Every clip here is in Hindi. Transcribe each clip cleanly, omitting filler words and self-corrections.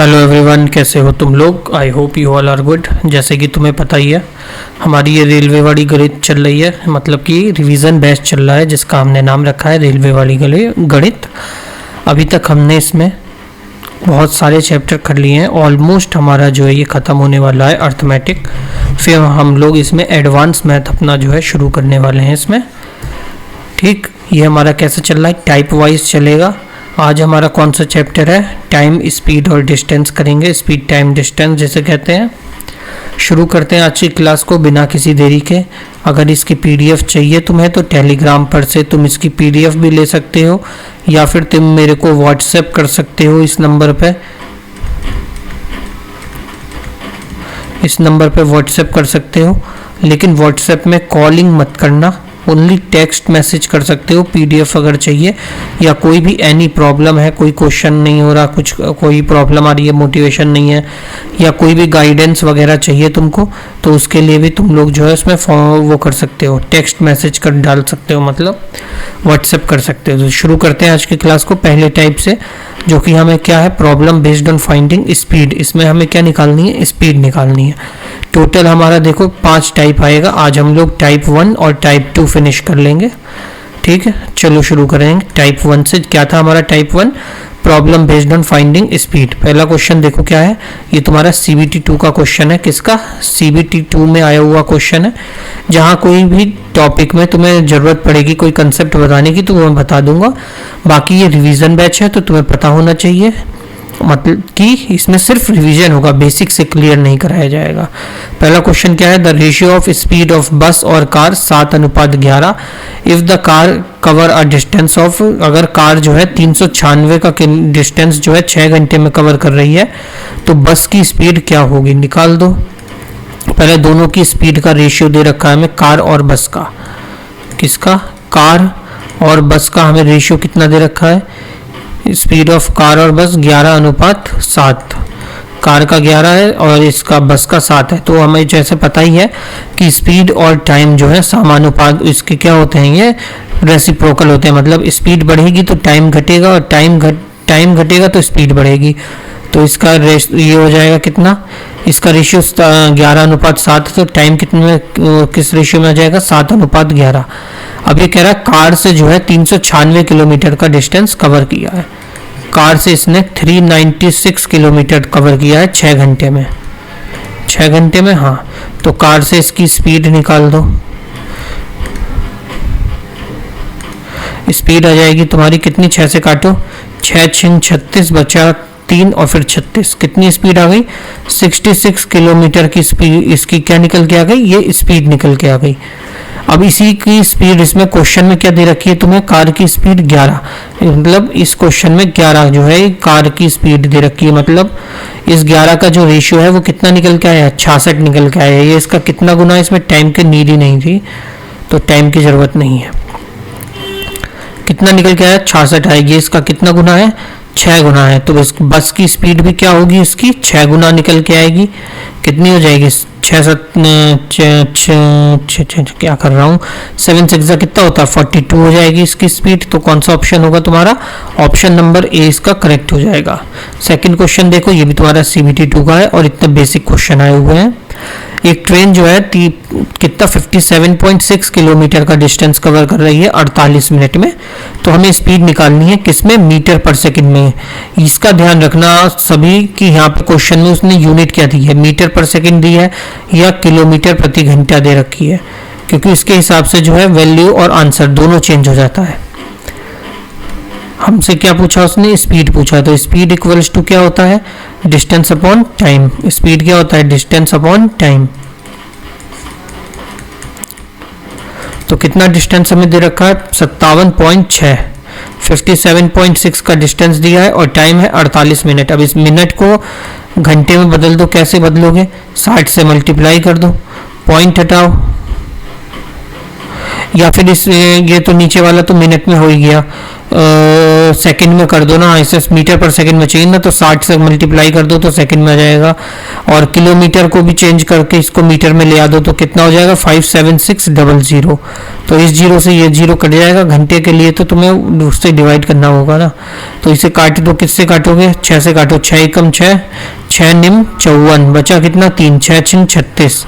हेलो एवरीवन, कैसे हो तुम लोग। I hope you all are good. जैसे कि तुम्हें पता ही है, हमारी ये रेलवे वाली गणित चल रही है, मतलब कि रिवीजन बैच चल रहा है जिसका हमने नाम रखा है रेलवे वाली गणित। अभी तक हमने इसमें बहुत सारे चैप्टर कर लिए हैं। ऑलमोस्ट हमारा जो है ये ख़त्म होने वाला है अर्थमेटिक। फिर हम लोग इसमें एडवांस मैथ अपना जो है शुरू करने वाले हैं इसमें। ठीक, ये हमारा कैसे चल रहा है, टाइप वाइज चलेगा। आज हमारा कौन सा चैप्टर है, टाइम स्पीड और डिस्टेंस करेंगे, स्पीड टाइम डिस्टेंस जैसे कहते हैं। शुरू करते हैं आज की क्लास को बिना किसी देरी के। अगर इसकी पीडीएफ चाहिए तुम्हें तो टेलीग्राम पर से तुम इसकी पीडीएफ भी ले सकते हो, या फिर तुम मेरे को व्हाट्सएप कर सकते हो इस नंबर पे। इस नंबर पे व्हाट्सएप कर सकते हो, लेकिन व्हाट्सएप में कॉलिंग मत करना, ओनली टेक्स्ट मैसेज कर सकते हो। पीडीएफ अगर चाहिए या कोई भी एनी प्रॉब्लम है, कोई क्वेश्चन नहीं हो रहा, कुछ कोई प्रॉब्लम आ रही है, मोटिवेशन नहीं है, या कोई भी गाइडेंस वगैरह चाहिए तुमको, तो उसके लिए भी तुम लोग जो है उसमें वो कर सकते हो, टेक्स्ट मैसेज कर डाल सकते हो, मतलब व्हाट्सएप कर सकते हो। तो शुरू करते हैं आज की क्लास को पहले टाइप से, जो कि हमें क्या है, problem based on finding speed. इसमें हमें क्या निकालनी है, स्पीड निकालनी है। टोटल हमारा देखो 5 टाइप आएगा। आज हम लोग टाइप 1 और टाइप 2 फिनिश कर लेंगे। ठीक है, चलो शुरू करेंगे टाइप 1 से। क्या था हमारा type 1, problem based on finding speed. पहला क्वेश्चन देखो क्या है, ये तुम्हारा CBT 2 का क्वेश्चन है। किसका, CBT 2 में आया हुआ क्वेश्चन है। जहाँ कोई भी टॉपिक में तुम्हें ज़रूरत पड़ेगी कोई कंसेप्ट बताने की तो मैं बता दूंगा। बाकी ये रिवीजन बैच है तो तुम्हें पता होना चाहिए, मतलब कि इसमें सिर्फ रिवीजन होगा, बेसिक से क्लियर नहीं कराया जाएगा। पहला क्वेश्चन क्या है, the ratio of speed of बस और car 7:11 if the car cover a distance of, अगर कार जो है 396 का डिस्टेंस जो है 6 घंटे में कवर कर रही है तो बस की स्पीड क्या होगी, निकाल दो। पहले दोनों की स्पीड का रेशियो दे रखा है हमें, कार और बस का। किसका, कार और बस का हमें रेशियो कितना दे रखा है, स्पीड ऑफ कार और बस 11:7। कार का 11 है और इसका बस का 7 है। तो हमें जैसे पता ही है कि स्पीड और टाइम जो है समानुपात इसके क्या होते हैं, ये रेसिप्रोकल होते हैं। मतलब स्पीड बढ़ेगी तो टाइम घटेगा और टाइम घटेगा तो स्पीड बढ़ेगी। तो इसका ये हो जाएगा कितना, इसका रेशियो 11:7, तो टाइम कितने में किस रेशियो में आ जाएगा, 7:11। अब ये कह रहा है कार से जो है 396 किलोमीटर का डिस्टेंस कवर किया है। कार से इसने 396 किलोमीटर कवर किया है 6 घंटे में। 6 घंटे में, हाँ। तो कार से इसकी स्पीड निकाल दो। स्पीड आ जाएगी तुम्हारी कितनी, 6 से काटो, 6 × 36 बचा 3 और फिर 36, कितनी स्पीड आ गई, 66 किलोमीटर की स्पीड इसकी क्या निकल के आ गई, ये स्पीड निकल के आ गई। अब इसी की स्पीड इसमें क्वेश्चन में क्या दे रखी है तुम्हें, कार की स्पीड 11, मतलब इस क्वेश्चन में 11 जो है कार की स्पीड दे रखी है। मतलब इस 11 का जो रेशियो है वो कितना निकल के आया है, 66 निकल के आया है। ये इसका कितना गुना है, इसमें टाइम की नीड ही नहीं थी तो टाइम की जरूरत नहीं है। कितना निकल के आया, 66 आएगी। इसका कितना गुना है, 6 गुना है। तो बस की स्पीड भी क्या होगी, इसकी 6 गुना निकल के आएगी। कितनी हो जाएगी, क्या कर रहा हूँ, 7 6 कितना होता है, 42 हो जाएगी इसकी स्पीड। तो कौन सा ऑप्शन होगा तुम्हारा, ऑप्शन नंबर ए इसका करेक्ट हो जाएगा। सेकंड क्वेश्चन देखो, ये भी तुम्हारा CBT 2 का है और इतने बेसिक क्वेश्चन आए हुए हैं। एक ट्रेन जो है कितना 57.6 किलोमीटर का डिस्टेंस कवर कर रही है 48 मिनट में। तो हमें स्पीड निकालनी है किसमें, मीटर पर सेकंड में। इसका ध्यान रखना सभी कि यहाँ पे क्वेश्चन में उसने यूनिट क्या दी है, मीटर पर सेकंड दी है या किलोमीटर प्रति घंटा दे रखी है, क्योंकि इसके हिसाब से जो है वैल्यू और आंसर दोनों चेंज हो जाता है। हमसे क्या पूछा उसने, स्पीड पूछा। तो स्पीड इक्वल्स टू क्या होता है, डिस्टेंस अपॉन टाइम। स्पीड क्या होता है, डिस्टेंस अपॉन टाइम। तो कितना डिस्टेंस हमें दे रखा है, 57.6, 57.6 का डिस्टेंस दिया है और टाइम है 48 मिनट। अब इस मिनट को घंटे में बदल दो, कैसे बदलोगे, 60 से मल्टीप्लाई कर दो, पॉइंट हटाओ, या फिर ये तो नीचे वाला तो मिनट में हो ही गया, सेकंड में कर दो ना, इसे मीटर पर सेकंड में चाहिए ना, तो 60 से मल्टीप्लाई कर दो तो सेकंड में आ जाएगा। और किलोमीटर को भी चेंज करके इसको मीटर में ले आ दो तो कितना हो जाएगा 57600। तो इस जीरो से ये जीरो कट जाएगा। घंटे के लिए तो तुम्हें उससे डिवाइड करना होगा ना, तो इसे काट दो। किससे काटोगे? 6 से काटो। 6 एकम 6, 6 निम 54, बचा कितना 3, 6 छिन 36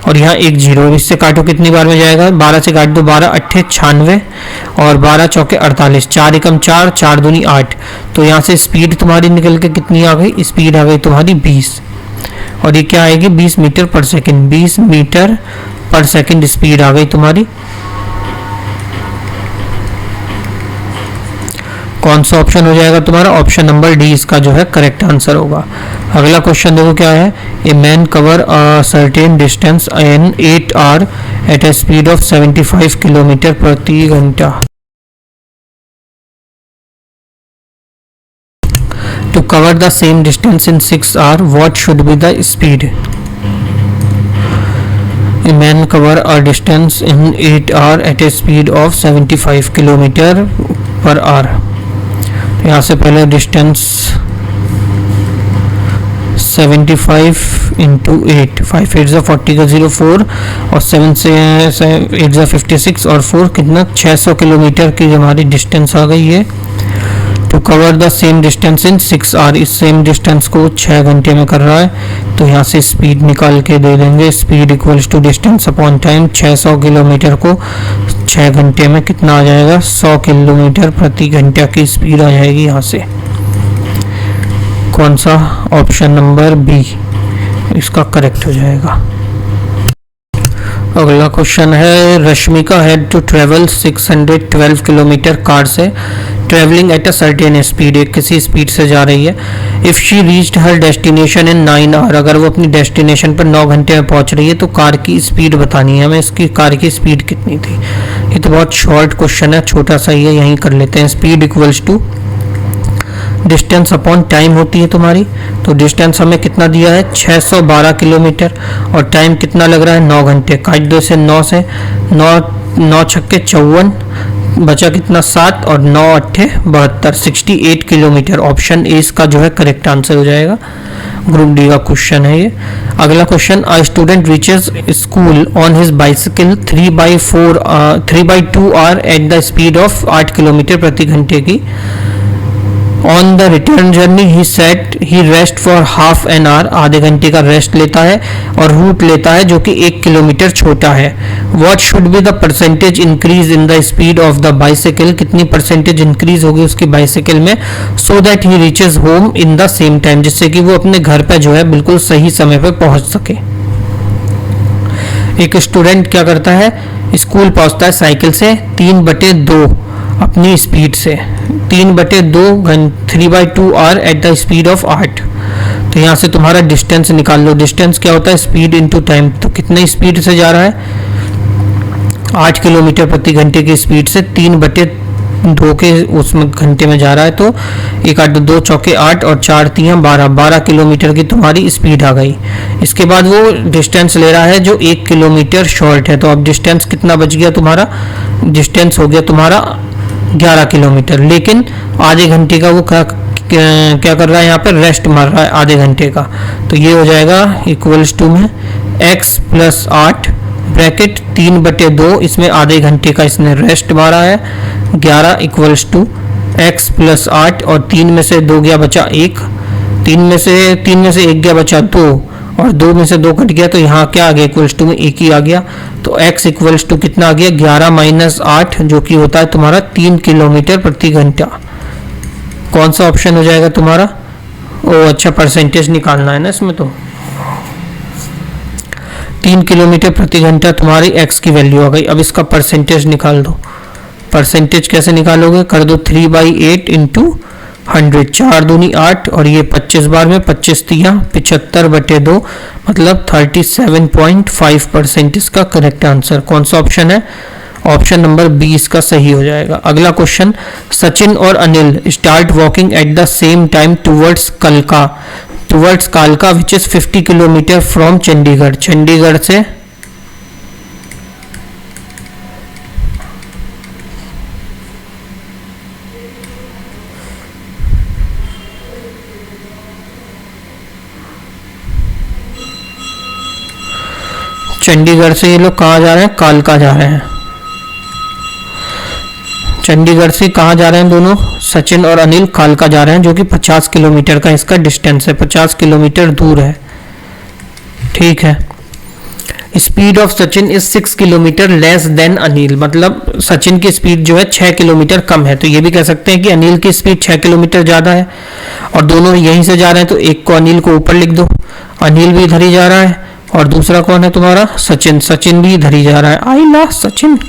और यहाँ एक जीरो। इससे काटो कितनी बार में जाएगा? 12 से काट दो। 12 अट्ठे 96 और 12 चौके 48, 4 एकम 4, 4 दूनी 8। तो यहाँ से स्पीड तुम्हारी निकल के कितनी आ गई? स्पीड आ गई तुम्हारी 20 और ये क्या आएगी? 20 मीटर पर सेकंड। 20 मीटर पर सेकंड स्पीड आ गई तुम्हारी। कौन सा ऑप्शन हो जाएगा तुम्हारा? ऑप्शन नंबर डी इसका जो है करेक्ट आंसर होगा। अगला क्वेश्चन देखो क्या है। A man cover a certain distance in 8 hour at a speed of 75 kilometre प्रति घंटा। To cover the same distance in 6 hour what should be the speed? A man cover a distance in 8 hour at a speed of 75 kilometre per our. यहाँ से पहले डिस्टेंस 75 इंटू 8, 5 8 ज़ा 40 का 0 4 और 7 से 8 ज़ा 56 और 4 कितना 600 किलोमीटर की हमारी डिस्टेंस आ गई है। To cover the same distance in 6 hour, इस सेम डिस्टेंस को 6 घंटे में कर रहा है। तो यहाँ से स्पीड निकाल के दे देंगे। Speed equals to distance upon time. 600 kilometre को 6 घंटे में कितना आ जाएगा? 100 किलोमीटर प्रति घंटा की स्पीड आ जाएगी यहाँ से। कौन सा? ऑप्शन नंबर बी इसका करेक्ट हो जाएगा। अगला क्वेश्चन है। Rashmika had to travel 612 kilometre car से, travelling at a certain speed, एक किसी स्पीड से जा रही है। If she reached her destination in 9 hour, अगर वो अपनी डेस्टिनेशन पर 9 घंटे में पहुंच रही है तो कार की स्पीड बतानी है हमें। इसकी कार की स्पीड कितनी थी? ये तो बहुत शॉर्ट क्वेश्चन है, छोटा सा ही है, यहीं कर लेते हैं। Speed equals to distance upon time होती है तुम्हारी। तो डिस्टेंस हमें कितना दिया है? 612 किलोमीटर और टाइम कितना लग रहा है? 9 घंटे। काट दो इसे 9 से, 9 छक्के 54, बचा कितना 7 और 9 अट्ठे 72, 68 किलोमीटर। ऑप्शन ए इसका जो है करेक्ट आंसर हो जाएगा। ग्रुप डी का क्वेश्चन है ये। अगला question. A student reaches school on his bicycle 3/2 hour at the speed of 8 kilometre प्रति घंटे की। On the return journey he set he rest for half an hour, आधे घंटे का रेस्ट लेता है और रूट लेता है जो कि 1 किलोमीटर छोटा है। What should be the percentage increase in the speed of the bicycle, कितनी परसेंटेज इंक्रीज होगी उसकी बाइसिकल में, so that he reaches home in the same time, जिससे कि वो अपने घर पे जो है बिल्कुल सही समय पे पहुंच सके। एक स्टूडेंट क्या करता है? स्कूल पहुंचता है साइकिल से 3/2 अपनी स्पीड से, 3/2 3/2 hour at the speed of 8। तो यहाँ से तुम्हारा डिस्टेंस निकाल लो। डिस्टेंस क्या होता है? Speed into time. तो कितने स्पीड से जा रहा है? 8 किलोमीटर प्रति घंटे की स्पीड से 3/2 के उसमें घंटे में जा रहा है। तो 1 8 2 चौके 8 और 4 3 12 किलोमीटर की तुम्हारी स्पीड आ गई। इसके बाद वो डिस्टेंस ले रहा है जो 1 किलोमीटर शॉर्ट है। तो अब डिस्टेंस कितना बच गया तुम्हारा? डिस्टेंस हो गया तुम्हारा 11 किलोमीटर। लेकिन आधे घंटे का वो क्या कर रहा है? यहाँ पे रेस्ट मार रहा है आधे घंटे का। तो ये हो जाएगा इक्वल्स टू में x + 8 ब्रैकेट 3/2, इसमें आधे घंटे का इसने रेस्ट मारा है। 11 इक्वल्स टू x + 8 और 3 में से 2 गया बचा 1, 3 में से 1 गया बचा 2 और 2 में से 2 कट गया। तो यहाँ क्या आ गया? इक्वल्स टू में 1 ही आ गया। तो x इक्वल्स टू कितना आ गया? 11 - 8 जो कि होता है तुम्हारा 3 किलोमीटर प्रति घंटा। कौन सा ऑप्शन हो जाएगा तुम्हारा? ओ अच्छा, परसेंटेज निकालना है ना इसमें। तो 3 किलोमीटर प्रति घंटा तुम्हारी x की वैल्यू आ गई। अब इसका परसेंटेज निकाल दो। परसेंटेज कैसे निकालोगे? कर दो 3/8 इंटू 100, 4 दूनी 8 और ये 25 बार में 25 3 75/2 मतलब 37.5% इसका करेक्ट आंसर। कौन सा ऑप्शन है? ऑप्शन नंबर बी इसका सही हो जाएगा। अगला क्वेश्चन। सचिन और Anil start walking at the same time towards कालका which is 50 kilometre from Chandigarh. Chandigarh से चंडीगढ़ से ये लोग कहाँ जा रहे हैं, कालका जा रहे हैं। चंडीगढ़ से कहाँ जा रहे हैं दोनों, सचिन और अनिल कालका जा रहे हैं, जो कि 50 किलोमीटर का इसका डिस्टेंस है, 50 किलोमीटर दूर है। ठीक है। Speed of Sachin is 6 kilometre less than Anil, मतलब सचिन की स्पीड जो है 6 किलोमीटर कम है। तो ये भी कह सकते हैं कि अनिल की स्पीड 6 किलोमीटर ज़्यादा है, और दोनों यहीं से जा रहे हैं, तो एक को अनिल को ऊपर लिख दो, अनिल भी इधर ही जा रहा है, और दूसरा कौन है तुम्हारा, सचिन, सचिन भी इधर ही जा रहा है। आई ला सचिन,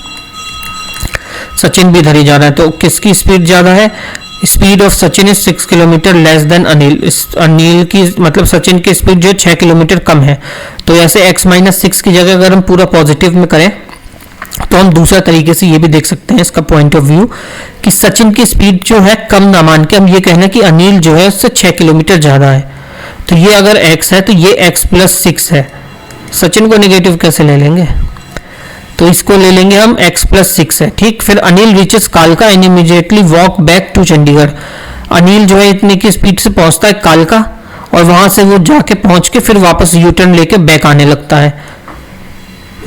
सचिन भी इधर ही जा रहा है। तो किसकी स्पीड ज़्यादा है, speed of Sachin is 6 kilometre less than Anil, Anil की मतलब सचिन की स्पीड जो 6 किलोमीटर कम है। तो ऐसे x-6 की जगह अगर हम पूरा पॉजिटिव में करें तो हम दूसरा तरीके से ये भी देख सकते हैं इसका पॉइंट ऑफ व्यू, कि सचिन की स्पीड जो है कम ना मान के हम ये कहना कि अनिल जो है उससे 6 किलोमीटर ज़्यादा है। तो ये अगर x है तो ये x+6 है। सचिन को नेगेटिव कैसे ले लेंगे, तो इसको ले लेंगे हम x+6 है। ठीक। फिर अनिल रीचेस कालका and immediately walk back to Chandigarh, Anil जो है इतने की स्पीड से पहुंचता है कालका, और वहां से वो जाके पहुंच के फिर वापस यू टर्न लेके बैक आने लगता है,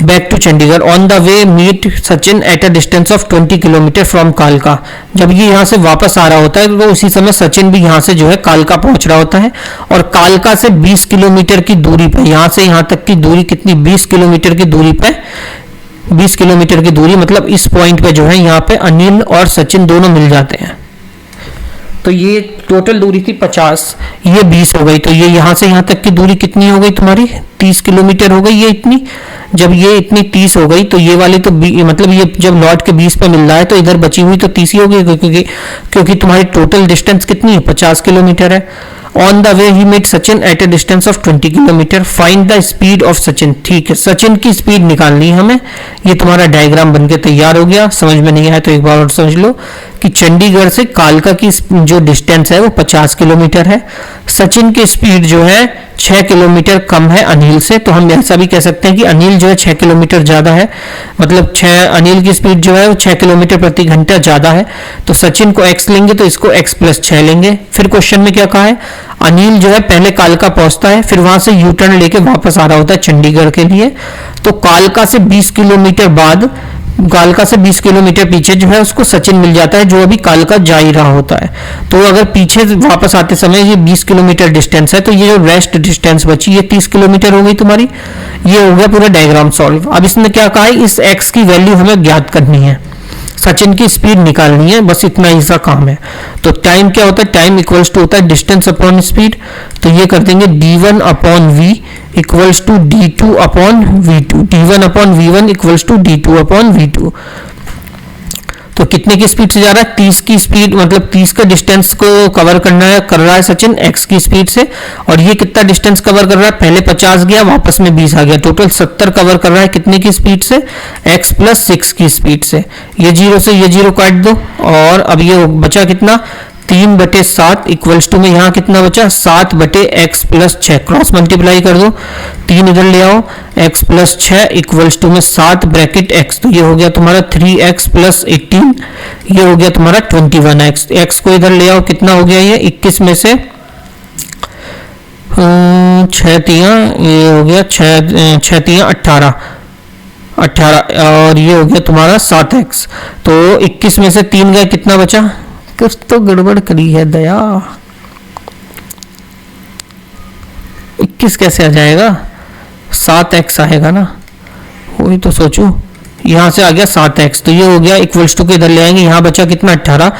back to Chandigarh. On the way meet Sachin at a distance of 20 kilometre from कालका, जब ये यहाँ से वापस आ रहा होता है तो उसी समय सचिन भी यहाँ से जो है कालका पहुंच रहा होता है, और कालका से 20 किलोमीटर की दूरी पर, यहाँ से यहाँ तक की दूरी कितनी, 20 किलोमीटर की दूरी पर, 20 किलोमीटर की दूरी, मतलब इस पॉइंट पे जो है यहाँ पे अनिल और सचिन दोनों मिल जाते हैं। तो ये टोटल दूरी थी 50, ये 20 हो गई, तो ये यहाँ से यहाँ तक की दूरी कितनी हो गई तुम्हारी, 30 किलोमीटर हो गई ये इतनी। जब ये इतनी 30 हो गई तो ये वाली तो मतलब ये जब लौट के 20 पे मिल रहा है तो इधर बची हुई तो 30 ही हो गई, क्योंकि तुम्हारी टोटल डिस्टेंस कितनी है, 50 किलोमीटर है। On the way he met Sachin at a distance of 20 kilometre, find the speed of Sachin. ठीक है, सचिन की स्पीड निकालनी है हमें। ये तुम्हारा डायग्राम बनके तैयार हो गया। समझ में नहीं आया तो एक बार और समझ लो कि चंडीगढ़ से कालका की जो डिस्टेंस है वो 50 किलोमीटर है, सचिन की स्पीड जो है 6 किलोमीटर कम है अनिल से। तो हम ऐसा भी कह सकते हैं कि अनिल जो है 6 किलोमीटर ज़्यादा है, मतलब अनिल की स्पीड जो है वो 6 किलोमीटर प्रति घंटा ज़्यादा है। तो सचिन को x लेंगे तो इसको x+6 लेंगे। फिर क्वेश्चन में क्या कहा है, अनिल जो है पहले कालका पहुंचता है, फिर वहां से यू टर्न लेके वापस आ रहा होता है चंडीगढ़ के लिए। तो कालका से 20 किलोमीटर बाद, कालका से 20 किलोमीटर पीछे जो है उसको सचिन मिल जाता है, जो अभी कालका जा ही रहा होता है। तो अगर पीछे वापस आते समय ये 20 किलोमीटर डिस्टेंस है, तो ये जो रेस्ट डिस्टेंस बची ये 30 किलोमीटर हो गई तुम्हारी। ये हो गया पूरा डायग्राम सॉल्व। अब इसने क्या कहा है, इस x की वैल्यू हमें ज्ञात करनी है, सचिन की स्पीड निकालनी है, बस इतना ही सा काम है। तो टाइम क्या होता है, टाइम इक्वल्स टू होता है डिस्टेंस अपॉन स्पीड। तो ये कर देंगे d1/v equals to d2/v2, d1/v1 equals to d2/v2। तो कितने की स्पीड से जा रहा है, 30 की स्पीड, मतलब 30 का डिस्टेंस को कवर कर रहा है सचिन x की स्पीड से। और ये कितना डिस्टेंस कवर कर रहा है, पहले 50 गया वापस में 20 आ गया, टोटल 70 कवर कर रहा है कितने की स्पीड से, x+6 की स्पीड से। ये 0 से ये 0 काट दो, और अब ये बचा कितना, 3/7 इक्वल्स टू में यहाँ कितना बचा, 7/x+6, क्रॉस मल्टीप्लाई कर दो, 3 इधर ले आओ, x+6 इक्वल्स टू में 7 ब्रैकेट x। तो ये हो गया तुम्हारा 3x + 18, ये हो गया तुम्हारा 21x। x को इधर ले आओ, कितना हो गया ये 21 में से 6 तियां, ये हो गया 6 तियां 18, और ये हो गया तुम्हारा 7x। तो 21 में से 3 गए, कितना बचा, कुछ तो गड़बड़ करी है दया, 21 कैसे आ जाएगा, 7x आएगा ना, वही तो सोचो। यहाँ से आ गया 7x, तो ये हो गया इक्वल्स टू के इधर ले आएंगे, यहाँ बचा कितना 18,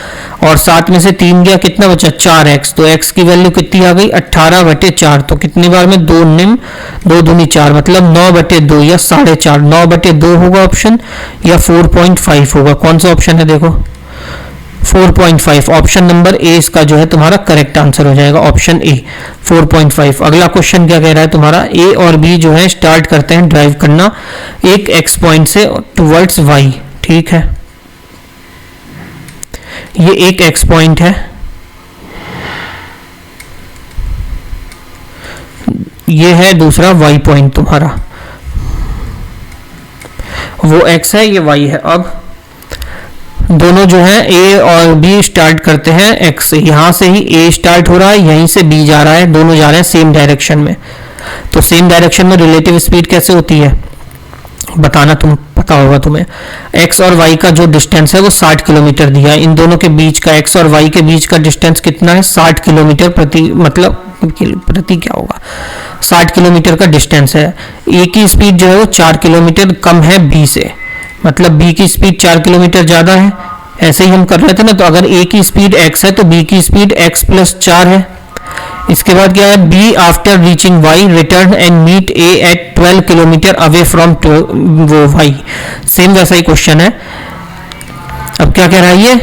और 7 में से 3 गया, कितना बचा 4x। तो x की वैल्यू कितनी आ गई, 18/4। तो कितनी बार में 2 निम 2 दूनी 4, मतलब 9/2 या 4.5, 9/2 होगा ऑप्शन, या 4.5 होगा। कौन सा ऑप्शन है देखो, 4.5, ऑप्शन नंबर ए इसका जो है तुम्हारा करेक्ट आंसर हो जाएगा, ऑप्शन ए 4.5। अगला क्वेश्चन क्या कह रहा है तुम्हारा, ए और बी जो है स्टार्ट करते हैं ड्राइव करना एक x पॉइंट से टुवर्ड्स y। ठीक है, ये एक x पॉइंट है, ये है दूसरा y पॉइंट तुम्हारा, वो x है ये y है। अब दोनों जो है ए और बी स्टार्ट करते हैं x से, यहाँ से ही a स्टार्ट हो रहा है, यहीं से b जा रहा है, दोनों जा रहे हैं सेम डायरेक्शन में। तो सेम डायरेक्शन में रिलेटिव स्पीड कैसे होती है, बताना, तुम पता होगा तुम्हें। x और y का जो डिस्टेंस है वो 60 किलोमीटर दिया है। इन दोनों के बीच का, x और y के बीच का डिस्टेंस कितना है? 60 किलोमीटर प्रति, मतलब प्रति क्या होगा, 60 किलोमीटर का डिस्टेंस है। a की स्पीड जो है वो 4 किलोमीटर कम है b से, मतलब b की स्पीड 4 किलोमीटर ज़्यादा है। ऐसे ही हम कर रहे थे ना, तो अगर a की स्पीड x है तो b की स्पीड x प्लस 4 है। इसके बाद क्या है, b after reaching y return and meet a at 12 kilometre away from वो y। सेम वैसा ही क्वेश्चन है। अब क्या कह रहा है ये,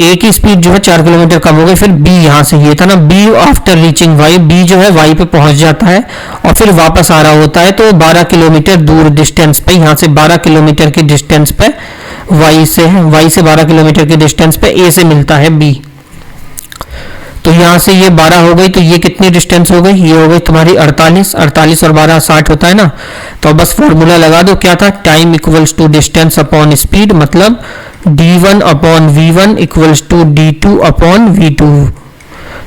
a की स्पीड जो है 4 किलोमीटर कम हो गई, फिर b यहाँ से, ये था ना b after reaching y, b जो है y पे पहुंच जाता है और फिर वापस आ रहा होता है, तो 12 किलोमीटर दूर डिस्टेंस पे, यहाँ से 12 किलोमीटर की डिस्टेंस पे y से 12 किलोमीटर की डिस्टेंस पे a से मिलता है b। तो यहाँ से ये 12 हो गई, तो ये कितनी डिस्टेंस हो गई, ये हो गई तुम्हारी 48। 48 और 12 60 होता है ना, तो बस फॉर्मूला लगा दो, क्या था, time equals to distance upon speed, मतलब d1 upon v1 equals to d2 upon v2।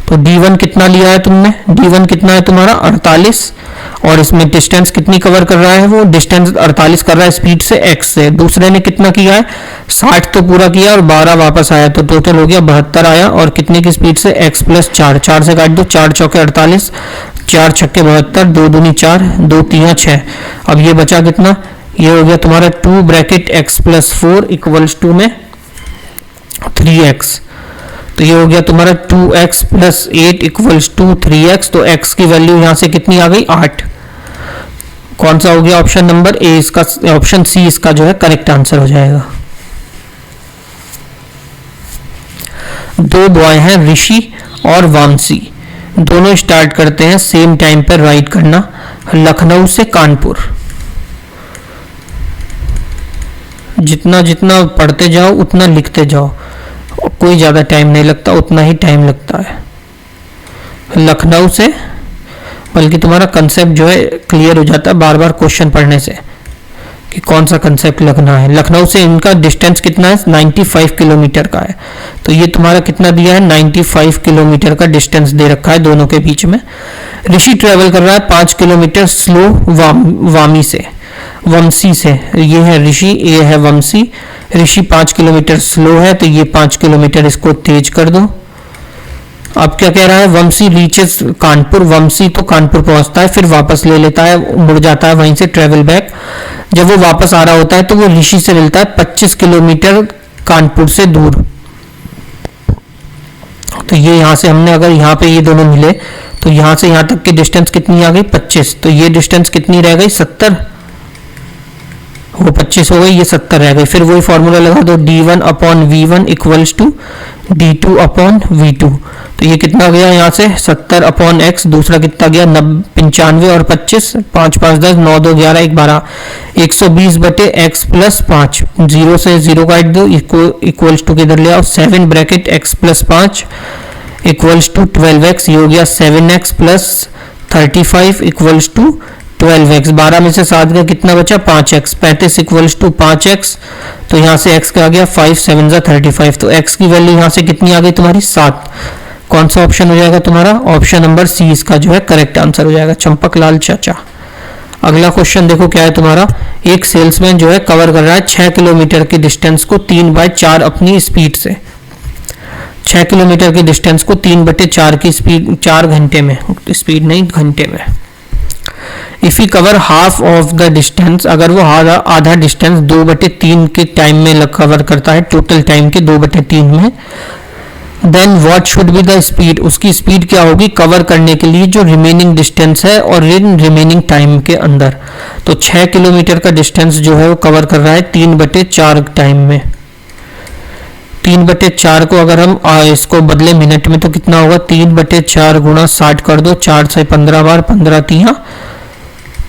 तो d1 कितना लिया है तुमने, d1 कितना है तुम्हारा 48, और इसमें डिस्टेंस कितनी कवर कर रहा है, वो डिस्टेंस 48 कर रहा है स्पीड से x से। दूसरे ने कितना किया है, 60 तो पूरा किया और 12 वापस आया, तो टोटल हो गया 72 आया, और कितने की स्पीड से, x प्लस 4, 4 से काट दो, 4 चौके 48, 4 छक्के 72, 2 दूनी 4, 2 तीन 6। अब ये बचा कितना, ये हो गया तुम्हारा 2 bracket x plus 4 equals to में 3x। तो ये हो गया तुम्हारा 2x plus 8 equals to 3x। तो x की वैल्यू यहाँ से कितनी आ गई, 8। कौन सा हो गया, ऑप्शन नंबर ए इसका, ऑप्शन सी इसका जो है करेक्ट आंसर हो जाएगा। दो बॉय हैं ऋषि और वामसी, दोनों स्टार्ट करते हैं सेम टाइम पर राइड करना लखनऊ से कानपुर। जितना जितना पढ़ते जाओ उतना लिखते जाओ, कोई ज़्यादा टाइम नहीं लगता, उतना ही टाइम लगता है लखनऊ से, बल्कि तुम्हारा कंसेप्ट जो है क्लियर हो जाता है बार बार क्वेश्चन पढ़ने से कि कौन सा कंसेप्ट लगना है। लखनऊ से इनका डिस्टेंस कितना है, 95 किलोमीटर का है। तो ये तुम्हारा कितना दिया है, 95 किलोमीटर का डिस्टेंस दे रखा है दोनों के बीच में। ऋषि ट्रेवल कर रहा है 5 किलोमीटर स्लो वमसी से, ये है ऋषि, ये है वमसी। ऋषि 5 किलोमीटर स्लो है, तो ये 5 किलोमीटर इसको तेज कर दो। अब क्या कह रहा है, वमसी रीचेस कानपुर, वमसी तो कानपुर पहुंचता है, फिर वापस ले लेता है, मुड़ जाता है वहीं से, ट्रेवल बैक। जब वो वापस आ रहा होता है तो वो ऋषि से मिलता है 25 किलोमीटर कानपुर से दूर। तो ये यहाँ से हमने, अगर यहाँ पे ये दोनों मिले तो यहाँ से यहाँ तक की डिस्टेंस कितनी आ गई, 25। तो ये डिस्टेंस कितनी रह गई, 70, वो 25 हो गई, ये 70 रह गई। फिर वही फॉर्मूला लगा दो, d1 upon v1 equals to d2 upon v2। तो ये कितना गया यहाँ से, 70 अपॉन x, दूसरा कितना गया 95 और 25, 5 5 10, 9 2 11 1 12, 120 बटे x प्लस 5, 0 से 0 काट दो, इक्वल्स टू किधर ले आओ, 7 bracket x plus 5 equals to 12x। ये हो गया 7x plus 35 equals to 12x। 12 में से 7 का कितना बचा, 5x। 35 इक्वल्स टू 5x, तो यहाँ से x का आ गया 5 7 35। तो x की वैल्यू यहाँ से कितनी आ गई तुम्हारी, 7। कौन सा ऑप्शन हो जाएगा तुम्हारा, ऑप्शन नंबर सी इसका जो है करेक्ट आंसर हो जाएगा, चंपक लाल चाचा। अगला क्वेश्चन देखो क्या है तुम्हारा, एक सेल्समैन जो है कवर कर रहा है 6 किलोमीटर की डिस्टेंस को 3/4 अपनी स्पीड से। 6 किलोमीटर की डिस्टेंस को 3/4 की स्पीड, 4 घंटे में, स्पीड नहीं घंटे में। If you cover half of the distance, अगर वो आधा डिस्टेंस 2/3 के टाइम में कवर करता है, टोटल टाइम के 2/3 में, then what should be the speed, उसकी स्पीड क्या होगी कवर करने के लिए जो रिमेनिंग डिस्टेंस है और इन रिमेनिंग टाइम के अंदर। तो 6 किलोमीटर का डिस्टेंस जो है वो कवर कर रहा है 3/4 टाइम में। 3/4 को अगर हम इसको बदले मिनट में तो कितना होगा, 3/4 गुणा 60 कर दो, 4 से 15 बार, 15 3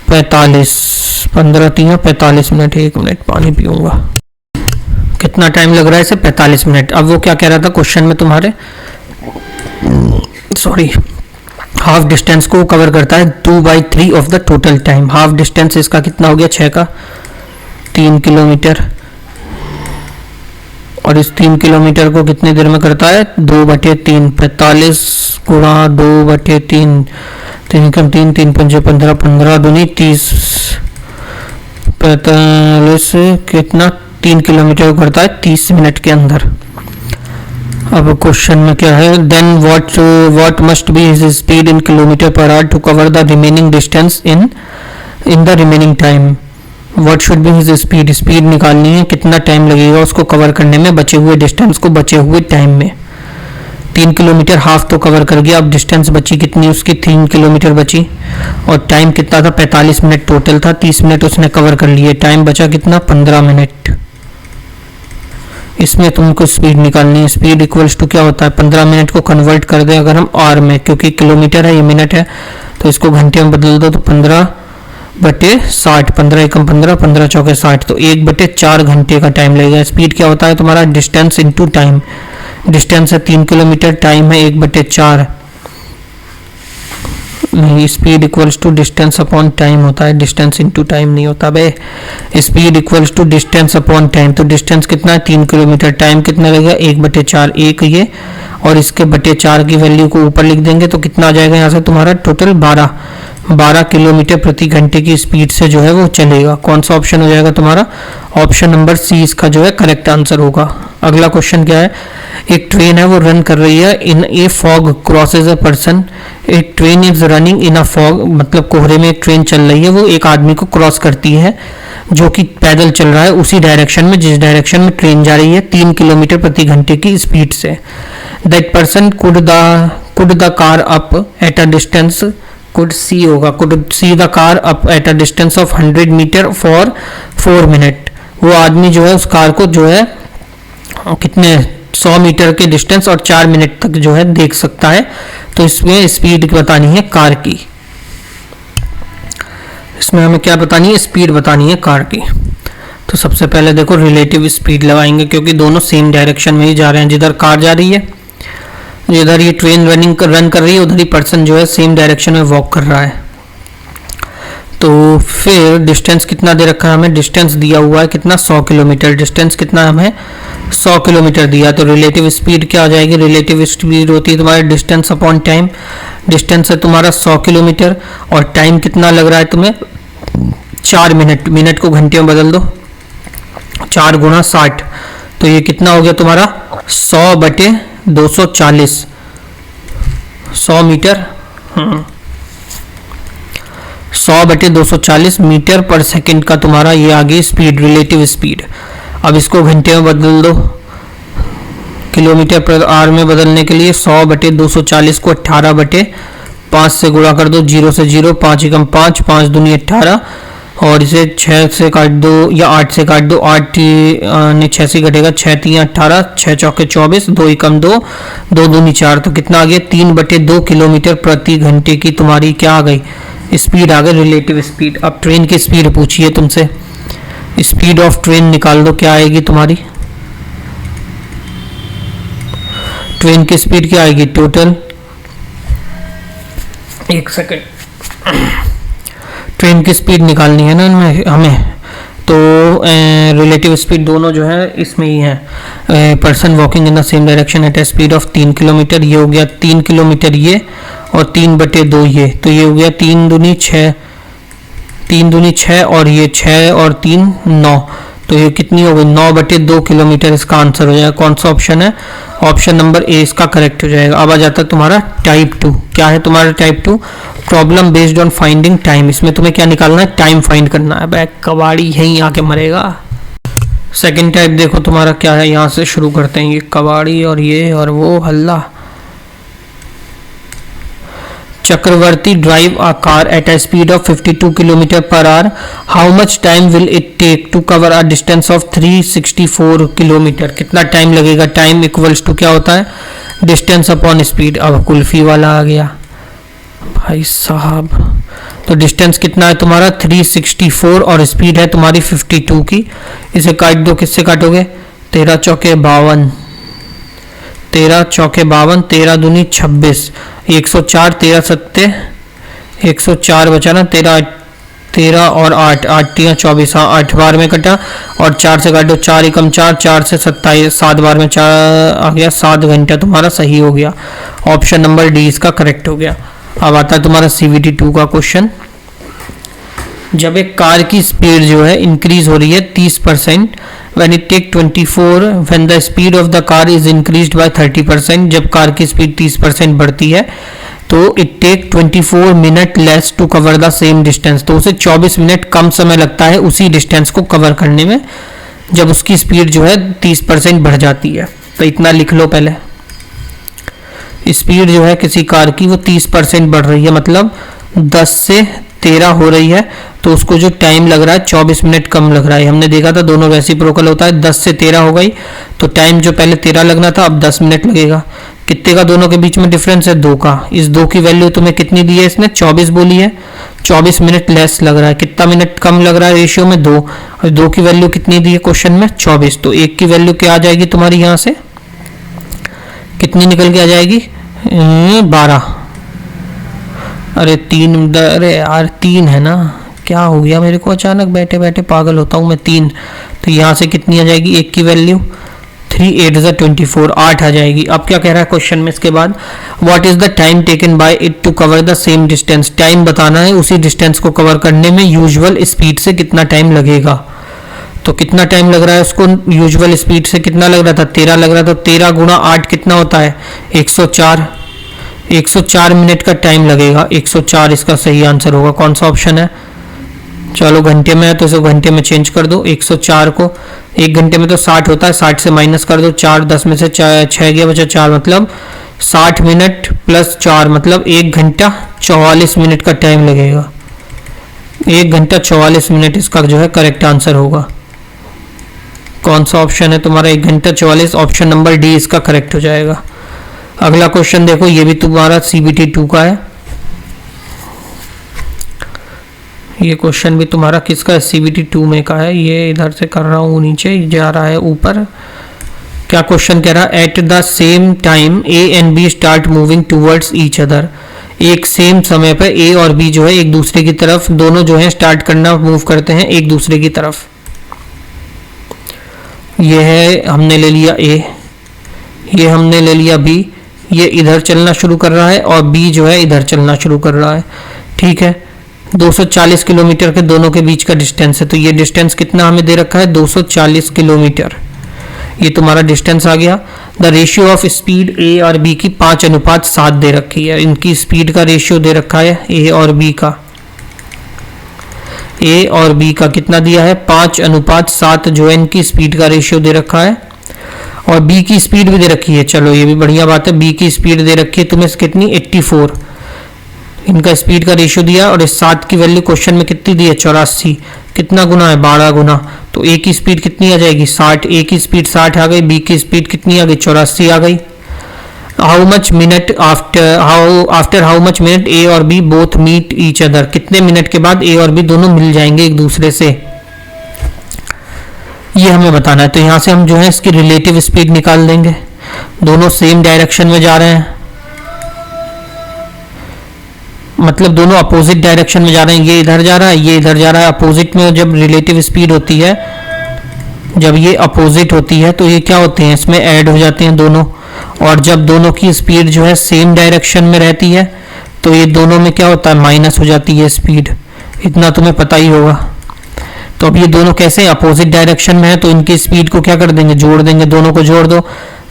45, 15 3 45 मिनट। 1 मिनट पानी पीऊंगा। कितना टाइम लग रहा है इसे, 45 मिनट। अब वो क्या कह रहा था क्वेश्चन में तुम्हारे, सॉरी, हाफ डिस्टेंस को कवर करता है 2/3 of the total time. Half distance इसका कितना हो गया, 6 का 3 किलोमीटर, और इस 3 किलोमीटर को कितनी देर में करता है, 2/3, 45 गुणा 2/3, 3 कम 3 3 5 15, 15 दूनी 30, 45 कितना 3 किलोमीटर करता है 30 मिनट के अंदर। अब क्वेश्चन में क्या है, then what must be his speed in kilometre per hour to cover the remaining distance in the remaining time. What should be his speed, speed निकालनी है, कितना टाइम लगेगा उसको कवर करने में, बचे हुए डिस्टेंस को बचे हुए टाइम में। 3 किलोमीटर हाफ तो कवर कर गया, अब डिस्टेंस बची कितनी उसकी, 3 किलोमीटर बची, और टाइम कितना था 45 मिनट टोटल था, 30 मिनट उसने कवर कर लिए, टाइम बचा कितना 15 मिनट। इसमें तुमको स्पीड निकालनी है। स्पीड इक्वल्स टू क्या होता है, 15 मिनट को कन्वर्ट कर दे अगर हम आर में, क्योंकि किलोमीटर है ये मिनट है, तो इसको घंटे में बदल दो तो 15/60, 15 एकम 15, 15 चौके 60, तो 1/4 घंटे का टाइम लगेगा। स्पीड क्या होता है तुम्हारा, डिस्टेंस इंटू टाइम। डिस्टेंस है 3 किलोमीटर, टाइम है 1/4, नहीं speed equals to distance upon time होता है, डिस्टेंस इनटू टाइम नहीं होता बे। Speed equals to distance upon time, तो डिस्टेंस कितना है 3 किलोमीटर, टाइम कितना लगेगा 1/4, एक ये और इसके 4 की वैल्यू को ऊपर लिख देंगे तो कितना आ जाएगा यहाँ से तुम्हारा टोटल 12 किलोमीटर प्रति घंटे की स्पीड से जो है वो चलेगा। कौन सा ऑप्शन हो जाएगा तुम्हारा, ऑप्शन नंबर सी इसका जो है करेक्ट आंसर होगा। अगला क्वेश्चन क्या है, एक ट्रेन है वो रन कर रही है, इन ए फॉग क्रॉसेज अ पर्सन, एक train is running in a fog, मतलब कोहरे में एक ट्रेन चल रही है, वो एक आदमी को क्रॉस करती है जो कि पैदल चल रहा है उसी डायरेक्शन में जिस डायरेक्शन में ट्रेन जा रही है 3 किलोमीटर प्रति घंटे की स्पीड से। That person could the car up at a distance, could see the car up at a distance of 100 meter for 4 minute। वो आदमी जो है उस कार को जो है कितने 100 मीटर के डिस्टेंस और 4 मिनट तक जो है देख सकता है। तो इसमें स्पीड बतानी है कार की, इसमें हमें क्या बतानी है, स्पीड बतानी है कार की। तो सबसे पहले देखो रिलेटिव स्पीड लगाएंगे क्योंकि दोनों सेम डायरेक्शन में ही जा रहे हैं, जिधर कार जा रही है जिधर ये ट्रेन रन कर रही है उधर ही पर्सन जो है सेम डायरेक्शन में वॉक कर रहा है। तो फिर डिस्टेंस कितना दे रखा है हमें, डिस्टेंस दिया हुआ है कितना 100 किलोमीटर, डिस्टेंस कितना हमें 100 किलोमीटर दिया, तो रिलेटिव स्पीड क्या आ जाएगी, रिलेटिव स्पीड होती है तुम्हारी डिस्टेंस अपॉन टाइम। डिस्टेंस है तुम्हारा 100 किलोमीटर और टाइम कितना लग रहा है तुम्हें 4 मिनट, मिनट को घंटे में बदल दो 4 × 60, तो ये कितना हो गया तुम्हारा 100/240, 100 मीटर 100/240 मीटर पर सेकंड का तुम्हारा ये आ गई स्पीड, रिलेटिव स्पीड। अब इसको घंटे में बदल दो, किलोमीटर पर आवर में बदलने के लिए 100/240 को 18/5 से गुणा कर दो, 0 से 0, 5 एकम 5, 5 दूनी 18 और इसे 6 से काट दो या 8 से काट दो, 8 ने 6 से कटेगा, 6 3 18, 6 चौके 24, 2 एकम 2, 2 दूनी 4, तो कितना आ गया 3/2 किलोमीटर प्रति घंटे की तुम्हारी क्या आ गई स्पीड आ गई, रिलेटिव स्पीड। अब ट्रेन की स्पीड पूछिए तुमसे, स्पीड ऑफ ट्रेन निकाल दो क्या आएगी तुम्हारी, ट्रेन की स्पीड क्या आएगी टोटल, एक सेकंड, ट्रेन की स्पीड निकालनी है ना हमें, तो रिलेटिव स्पीड दोनों जो है इसमें ही है। Person walking in the same direction at a speed of 3 kilometre, ये हो गया 3 किलोमीटर ये और 3/2 ये, तो ये हो गया 3 दूनी 6, 3 दूनी 6 और ये 6 और 3 9, तो ये कितनी हो गई 9/2 किलोमीटर, इसका आंसर हो जाएगा। कौन सा ऑप्शन है, ऑप्शन नंबर ए इसका करेक्ट हो जाएगा। अब आ जाता है तुम्हारा टाइप 2, क्या है तुम्हारा type 2, problem based on finding time. इसमें तुम्हें क्या निकालना है, टाइम फाइंड करना है। बैक कबाड़ी यहीं आके मरेगा। सेकंड टाइप देखो तुम्हारा क्या है, यहाँ से शुरू करते हैं, ये कबाड़ी और ये और वो हल्ला। Chakraborty drive a car at a speed of 52 kilometre per hour, how much time will it take to cover a distance of 364 kilometre, कितना टाइम लगेगा, टाइम इक्वल्स टू क्या होता है डिस्टेंस अपॉन स्पीड। अब कुल्फी वाला आ गया भाई साहब, तो डिस्टेंस कितना है तुम्हारा 364 और स्पीड है तुम्हारी 52 की, इसे काट दो, किससे काटोगे 13 चौके 52, 13 चौके 52, 13 दूनी 26, 104, 13 सत्ते 104 बचा ना, 13 और 8, 8 3 24, हाँ 8 बार में कटा और 4 से काट दो, 4 एकम 4, 4 से 27, 7 बार में 4 आ गया, 7 घंटा तुम्हारा सही हो गया। ऑप्शन नंबर डी इसका करेक्ट हो गया। अब आता है तुम्हारा CVT 2 का क्वेश्चन। जब एक कार की स्पीड जो है इंक्रीज हो रही है 30%, when it take 24, when the speed of the car is increased by 30%, जब कार की स्पीड 30% बढ़ती है तो it take 24 minute less to cover the same distance, तो उसे 24 मिनट कम समय लगता है उसी डिस्टेंस को कवर करने में जब उसकी स्पीड जो है 30% बढ़ जाती है। तो इतना लिख लो पहले, स्पीड जो है किसी कार की वो 30% बढ़ रही है, मतलब 10 से 13 हो रही है, तो उसको जो टाइम लग रहा है 24 मिनट कम लग रहा है। हमने देखा था दोनों रेसिप्रोकल होता है, 10 से 13 हो गई तो टाइम जो पहले 13 लगना था अब 10 मिनट लगेगा। कितने का दोनों के बीच में डिफरेंस है? 2 का। इस 2 की वैल्यू तुम्हें कितनी दी है इसने? 24 बोली है, 24 मिनट लेस लग रहा है। कितना मिनट कम लग रहा है रेशियो में? 2। और 2 की वैल्यू कितनी दी है क्वेश्चन में? 24। तो 1 की वैल्यू क्या आ जाएगी तुम्हारी यहाँ से? कितनी निकल के आ जाएगी? 12। अरे 3, अरे यार 3 है ना, क्या हो गया मेरे को अचानक, बैठे बैठे पागल होता हूँ मैं। 3, तो यहाँ से कितनी आ जाएगी 1 की वैल्यू? 3 8 24, 8 आ जाएगी। अब क्या कह रहा है क्वेश्चन में इसके बाद? What is the time taken by it to cover the same distance, time बताना है उसी डिस्टेंस को कवर करने में यूजुअल स्पीड से कितना टाइम लगेगा। तो कितना टाइम लग रहा है उसको यूजुअल स्पीड से? कितना लग रहा था? 13 लग रहा था। 13 गुणा 8 कितना होता है? 104। 104 मिनट का टाइम लगेगा। 104 इसका सही आंसर होगा। कौन सा ऑप्शन है? चलो घंटे में है तो इसे घंटे में चेंज कर दो। 104 को 1 घंटे में तो 60 होता है, 60 से माइनस कर दो 4, 10 में से 6 गया बचा 4, मतलब 60 मिनट प्लस 4 मतलब 1 घंटा 44 मिनट का टाइम लगेगा। 1 घंटा 44 मिनट इसका जो है करेक्ट आंसर होगा। कौन सा ऑप्शन है तुम्हारा? 1 घंटा 44, ऑप्शन नंबर डी इसका करेक्ट हो जाएगा। अगला क्वेश्चन देखो, ये भी तुम्हारा CBT 2 का है। ये क्वेश्चन भी तुम्हारा किसका है? CBT 2 में का है। ये इधर से कर रहा हूँ, नीचे जा रहा है ऊपर। क्या क्वेश्चन कह रहा है? Eight the same time A and B start moving towards each other, एक सेम समय पर A और B जो है एक दूसरे की तरफ, दोनों जो है स्टार्ट करना मूव करते हैं एक दूसरे की तरफ। ये है, हमने ले लिया A, ये हमने ले लिया B, ये इधर चलना शुरू कर रहा है और B जो है इधर चलना शुरू कर रहा है। ठीक है, 240 किलोमीटर के दोनों के बीच का डिस्टेंस है। तो ये डिस्टेंस कितना हमें दे रखा है? 240 किलोमीटर। ये तुम्हारा डिस्टेंस आ गया। The ratio of speed A और B की 5:7 दे रखी है। इनकी स्पीड का रेशियो दे रखा है A और B का। A और B का कितना दिया है? 5:7 जो है इनकी स्पीड का रेशियो दे रखा है। और B की स्पीड भी दे रखी है। चलो ये भी बढ़िया बात है। B की स्पीड दे रखी है तुम्हें कितनी? 84। इनका स्पीड का रेशियो दिया और इस 7 की वैल्यू क्वेश्चन में कितनी दी है? 84। कितना गुना है? 12 गुना। तो A की स्पीड कितनी आ जाएगी? 60। A की स्पीड 60 आ गई। B की स्पीड कितनी आ गई? 84 आ गई। How much minute after how much minute A और B both meet each other, कितने मिनट के बाद A और B दोनों मिल जाएंगे एक दूसरे से, ये हमें बताना है। तो यहाँ से हम जो है इसकी रिलेटिव स्पीड निकाल देंगे। दोनों सेम डायरेक्शन में जा रहे हैं, मतलब दोनों अपोजिट डायरेक्शन में जा रहे हैं। ये इधर जा रहा है, ये इधर जा रहा है। अपोजिट में जब रिलेटिव स्पीड होती है, जब ये अपोजिट होती है तो ये क्या होते हैं? इसमें ऐड हो जाते हैं दोनों। और जब दोनों की स्पीड जो है सेम डायरेक्शन में रहती है तो ये दोनों में क्या होता है? माइनस हो जाती है स्पीड। इतना तुम्हें पता ही होगा। तो अब ये दोनों कैसे अपोजिट डायरेक्शन में है तो इनकी स्पीड को क्या कर देंगे? जोड़ देंगे। दोनों को जोड़ दो।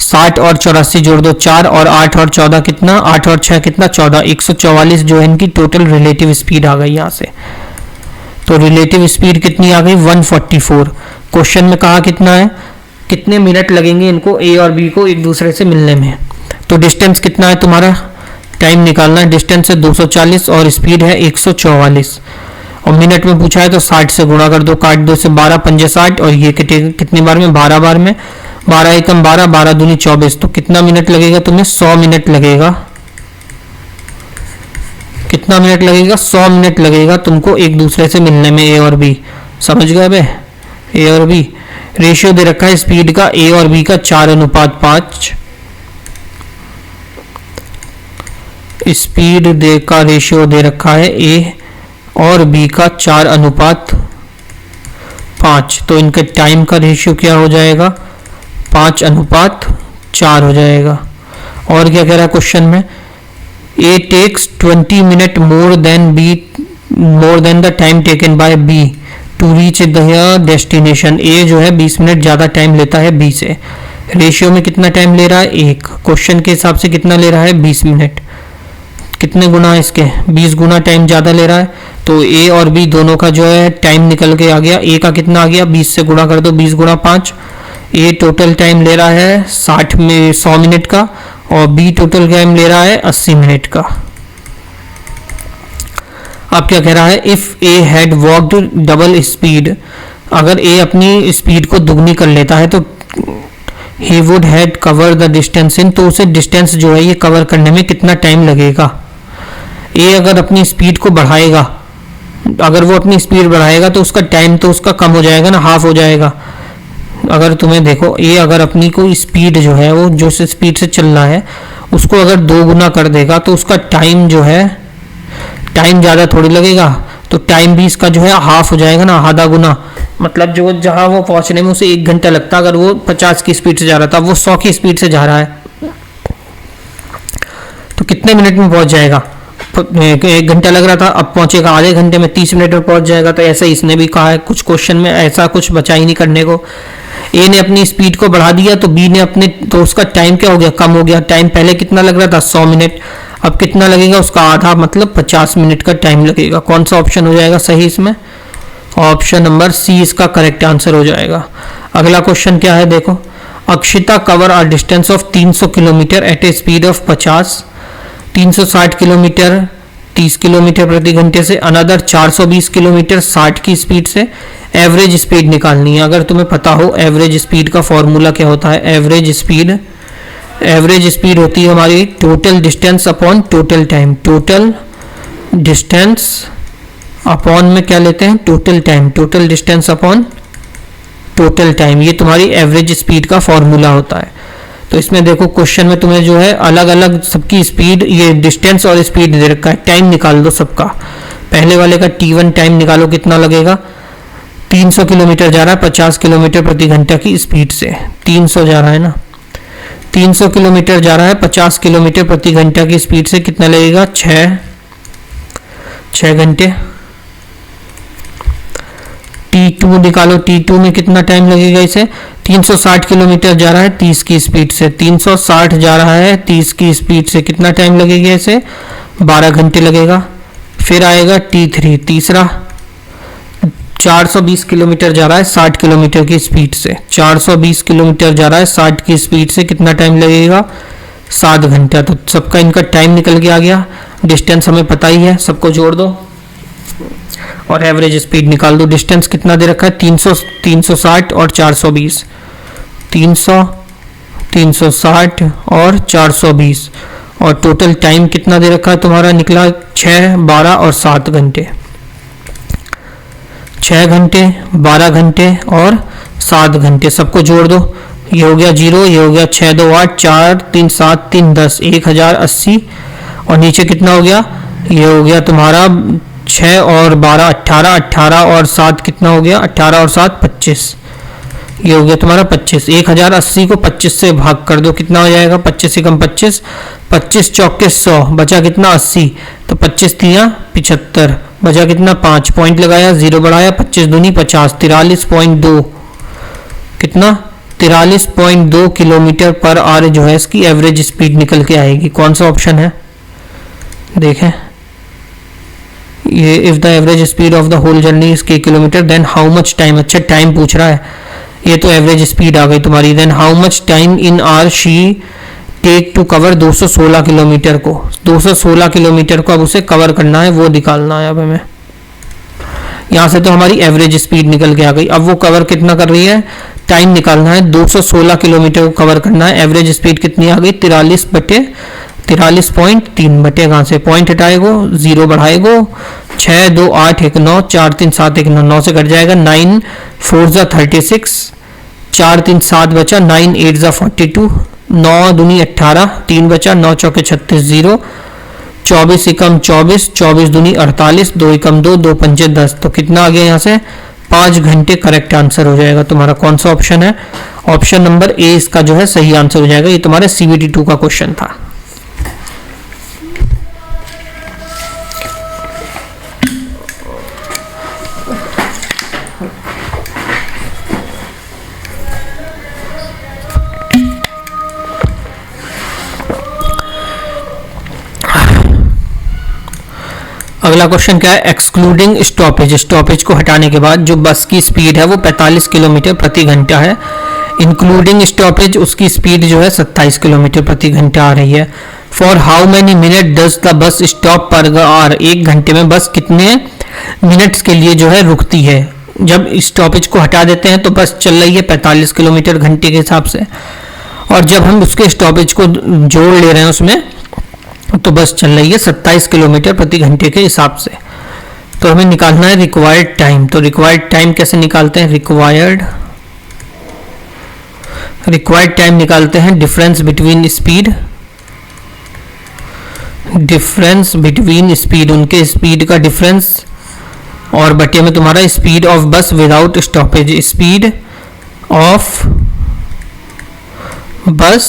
60 और 84 जोड़ दो, 4 और 8 और 14 कितना? 8 और 6 कितना? 14। 144 जो है इनकी टोटल रिलेटिव स्पीड आ गई यहाँ से। तो रिलेटिव स्पीड कितनी आ गई? 144। क्वेश्चन में कहा कितना है? कितने मिनट लगेंगे इनको A और B को एक दूसरे से मिलने में। तो डिस्टेंस कितना है तुम्हारा? टाइम निकालना है। डिस्टेंस है 240 और स्पीड है 144 और मिनट में पूछा है तो 60 से गुणा कर दो। काट दो से 12 पंजे 60 और ये कितनी बार में? 12 बार में। 12 एकम 12, 12 दूनी 24। तो कितना मिनट लगेगा तुम्हें? 100 मिनट लगेगा। कितना मिनट लगेगा? 100 मिनट लगेगा तुमको एक दूसरे से मिलने में A और B। समझ गए बे? A और B रेशियो दे रखा है स्पीड का A और B का 4:5। स्पीड दे का रेशियो दे रखा है A और B का 4:5। तो इनके टाइम का रेशियो क्या हो जाएगा? 5:4 हो जाएगा। और क्या कह रहा है क्वेश्चन में? A takes 20 minute more than B more than the time taken by B to reach the destination. A जो है 20 मिनट ज़्यादा टाइम लेता है बी से। रेशियो में कितना टाइम ले रहा है? 1। क्वेश्चन के हिसाब से कितना ले रहा है? 20 मिनट। कितने गुना है इसके? 20 गुना टाइम ज़्यादा ले रहा है। तो ए और बी दोनों का जो है टाइम निकल के आ गया। ए का कितना आ गया? 20 से गुणा कर दो, 20 गुणा 5। ए टोटल टाइम ले रहा है 100 मिनट का और बी टोटल टाइम ले रहा है 80 मिनट का। अब क्या कह रहा है? If A had walked double speed, अगर ए अपनी स्पीड को दुगनी कर लेता है तो he would had cover the distance in, तो उसे डिस्टेंस जो है ये कवर करने में कितना टाइम लगेगा। ए अगर अपनी स्पीड को बढ़ाएगा, अगर वो अपनी स्पीड बढ़ाएगा तो उसका टाइम तो उसका कम हो जाएगा ना, हाफ हो जाएगा। अगर तुम्हें देखो ए अगर अपनी कोई स्पीड जो है वो जो से स्पीड से चल रहा है उसको अगर 2 गुना कर देगा तो उसका टाइम जो है, टाइम ज़्यादा थोड़ी लगेगा, तो टाइम भी इसका जो है हाफ हो जाएगा ना, आधा गुना। मतलब जो जहाँ वो पहुँचने में उसे 1 घंटा लगता, अगर वो 50 की स्पीड से जा रहा था वो 100 की स्पीड से जा रहा है तो कितने मिनट में पहुँच जाएगा? 1 घंटा लग रहा था, अब पहुँचेगा आधे घंटे में, 30 मिनट में पहुँच जाएगा। तो ऐसा इसने भी कहा है, कुछ क्वेश्चन में ऐसा कुछ बचा ही नहीं करने को। ए ने अपनी स्पीड को बढ़ा दिया तो बी ने अपने, तो उसका टाइम क्या हो गया? कम हो गया। टाइम पहले कितना लग रहा था? 100 मिनट, अब कितना लगेगा? उसका आधा, मतलब 50 मिनट का टाइम लगेगा। कौन सा ऑप्शन हो जाएगा सही इसमें? ऑप्शन नंबर सी इसका करेक्ट आंसर हो जाएगा। अगला क्वेश्चन क्या है देखो। Akshita cover a distance of 300 kilometre at a speed of 360 kilometre 30 kilometre प्रति घंटे से, अनदर 420 किलोमीटर 60 की स्पीड से। एवरेज स्पीड निकालनी है। अगर तुम्हें पता हो एवरेज स्पीड का फॉर्मूला क्या होता है? एवरेज स्पीड होती है हमारी total distance upon total time. Total distance upon में क्या लेते हैं? Total time. Total distance upon total time, ये तुम्हारी एवरेज स्पीड का फॉर्मूला होता है। तो इसमें देखो क्वेश्चन में तुम्हें जो है अलग अलग सबकी स्पीड, ये डिस्टेंस और स्पीड दे रखा है। टाइम निकाल दो सबका। पहले वाले का T1 टाइम निकालो, कितना लगेगा? 300 किलोमीटर जा रहा है 50 किलोमीटर प्रति घंटा की स्पीड से। 300 जा रहा है ना, 300 किलोमीटर जा रहा है 50 किलोमीटर प्रति घंटा की स्पीड से, कितना लगेगा? 6 घंटे। T2 निकालो, T2 में कितना टाइम लगेगा इसे? 360 किलोमीटर जा रहा है 30 की स्पीड से, 360 जा रहा है 30 की स्पीड से, कितना टाइम लगेगा इसे? 12 घंटे लगेगा। फिर आएगा T3 तीसरा, 420 किलोमीटर जा रहा है 60 किलोमीटर की स्पीड से, 420 किलोमीटर जा रहा है 60 की स्पीड से, कितना टाइम लगेगा? 7 घंटा। तो सबका इनका टाइम निकल के आ गया। डिस्टेंस हमें पता ही है, सबको जोड़ दो और एवरेज स्पीड निकाल दो। डिस्टेंस कितना दे रखा है? 360 और 420। 300, 360 और 420 और टोटल टाइम कितना दे रखा है तुम्हारा? निकला 6, 12 और 7 घंटे। 6 घंटे, 12 घंटे और 7 घंटे, सबको जोड़ दो। ये हो गया 0, ये हो गया 6 2 8, 4 3 7 3 10, 1080 और नीचे कितना हो गया? ये हो गया तुम्हारा 6 और 12 18, 18 और 7 कितना हो गया? 18 और 7 25, ये हो गया तुम्हारा 25। 1080 को 25 से भाग कर दो, कितना हो जाएगा? 25 से कम 25, 25 चौके 100, बचा कितना? 80। तो 25 तिया 75, बचा कितना? 5 पॉइंट लगाया, 0 बढ़ाया, 25 दूनी 50, 43.2, कितना? 43.2 किलोमीटर पर आवर जो है इसकी एवरेज स्पीड निकल के आएगी। कौन सा ऑप्शन है देखें? ये if the average speed of the whole journey is k kilometre then how much time, अच्छा टाइम पूछ रहा है, ये तो एवरेज स्पीड आ गई तुम्हारी। Then how much time in hour she take to cover 216 kilometre को, 216 किलोमीटर को अब उसे कवर करना है, वो निकालना है अब हमें। यहाँ से तो हमारी एवरेज स्पीड निकल के आ गई। अब वो कवर कितना कर रही है? टाइम निकालना है, 216 किलोमीटर को कवर करना है। एवरेज स्पीड कितनी आ गई? 43.3 बटे कहाँ से? पॉइंट हटाएगो, 0 बढ़ाएगो, 6 2 8 1 9, 4 3 7 1 9, 9 से कट जाएगा, 9 4 36, 4 3 7 बचा, 9 8 42, 9 दूनी 18, 3 बचा, 9 चौके 36, 0, 24 एकम 24, 24 दूनी 48, 2 एकम 2, 2 पंचे 10, तो कितना आ गया यहाँ से? 5 घंटे करेक्ट आंसर हो जाएगा तुम्हारा। कौन सा ऑप्शन है? ऑप्शन नंबर ए इसका जो है सही आंसर हो जाएगा। ये तुम्हारे CBT 2 का क्वेश्चन था। अगला क्वेश्चन क्या है, एक्सक्लूडिंग स्टॉपेज, स्टॉपेज को हटाने के बाद जो बस की स्पीड है वो 45 किलोमीटर प्रति घंटा है। इंक्लूडिंग स्टॉपेज उसकी स्पीड जो है 27 किलोमीटर प्रति घंटा आ रही है। For how many minute does the bus stop per hour, एक घंटे में बस कितने मिनट्स के लिए जो है रुकती है। जब स्टॉपेज को हटा देते हैं तो बस चल रही है 45 किलोमीटर घंटे के हिसाब से, और जब हम उसके स्टॉपेज को जोड़ ले रहे हैं उसमें तो बस चल रही है 27 किलोमीटर प्रति घंटे के हिसाब से। तो हमें निकालना है रिक्वायर्ड टाइम। तो रिक्वायर्ड टाइम कैसे निकालते हैं, रिक्वायर्ड टाइम निकालते हैं डिफरेंस बिटवीन स्पीड, उनके स्पीड का डिफरेंस, और बटे में तुम्हारा स्पीड ऑफ बस विदाउट स्टॉपेज, स्पीड ऑफ बस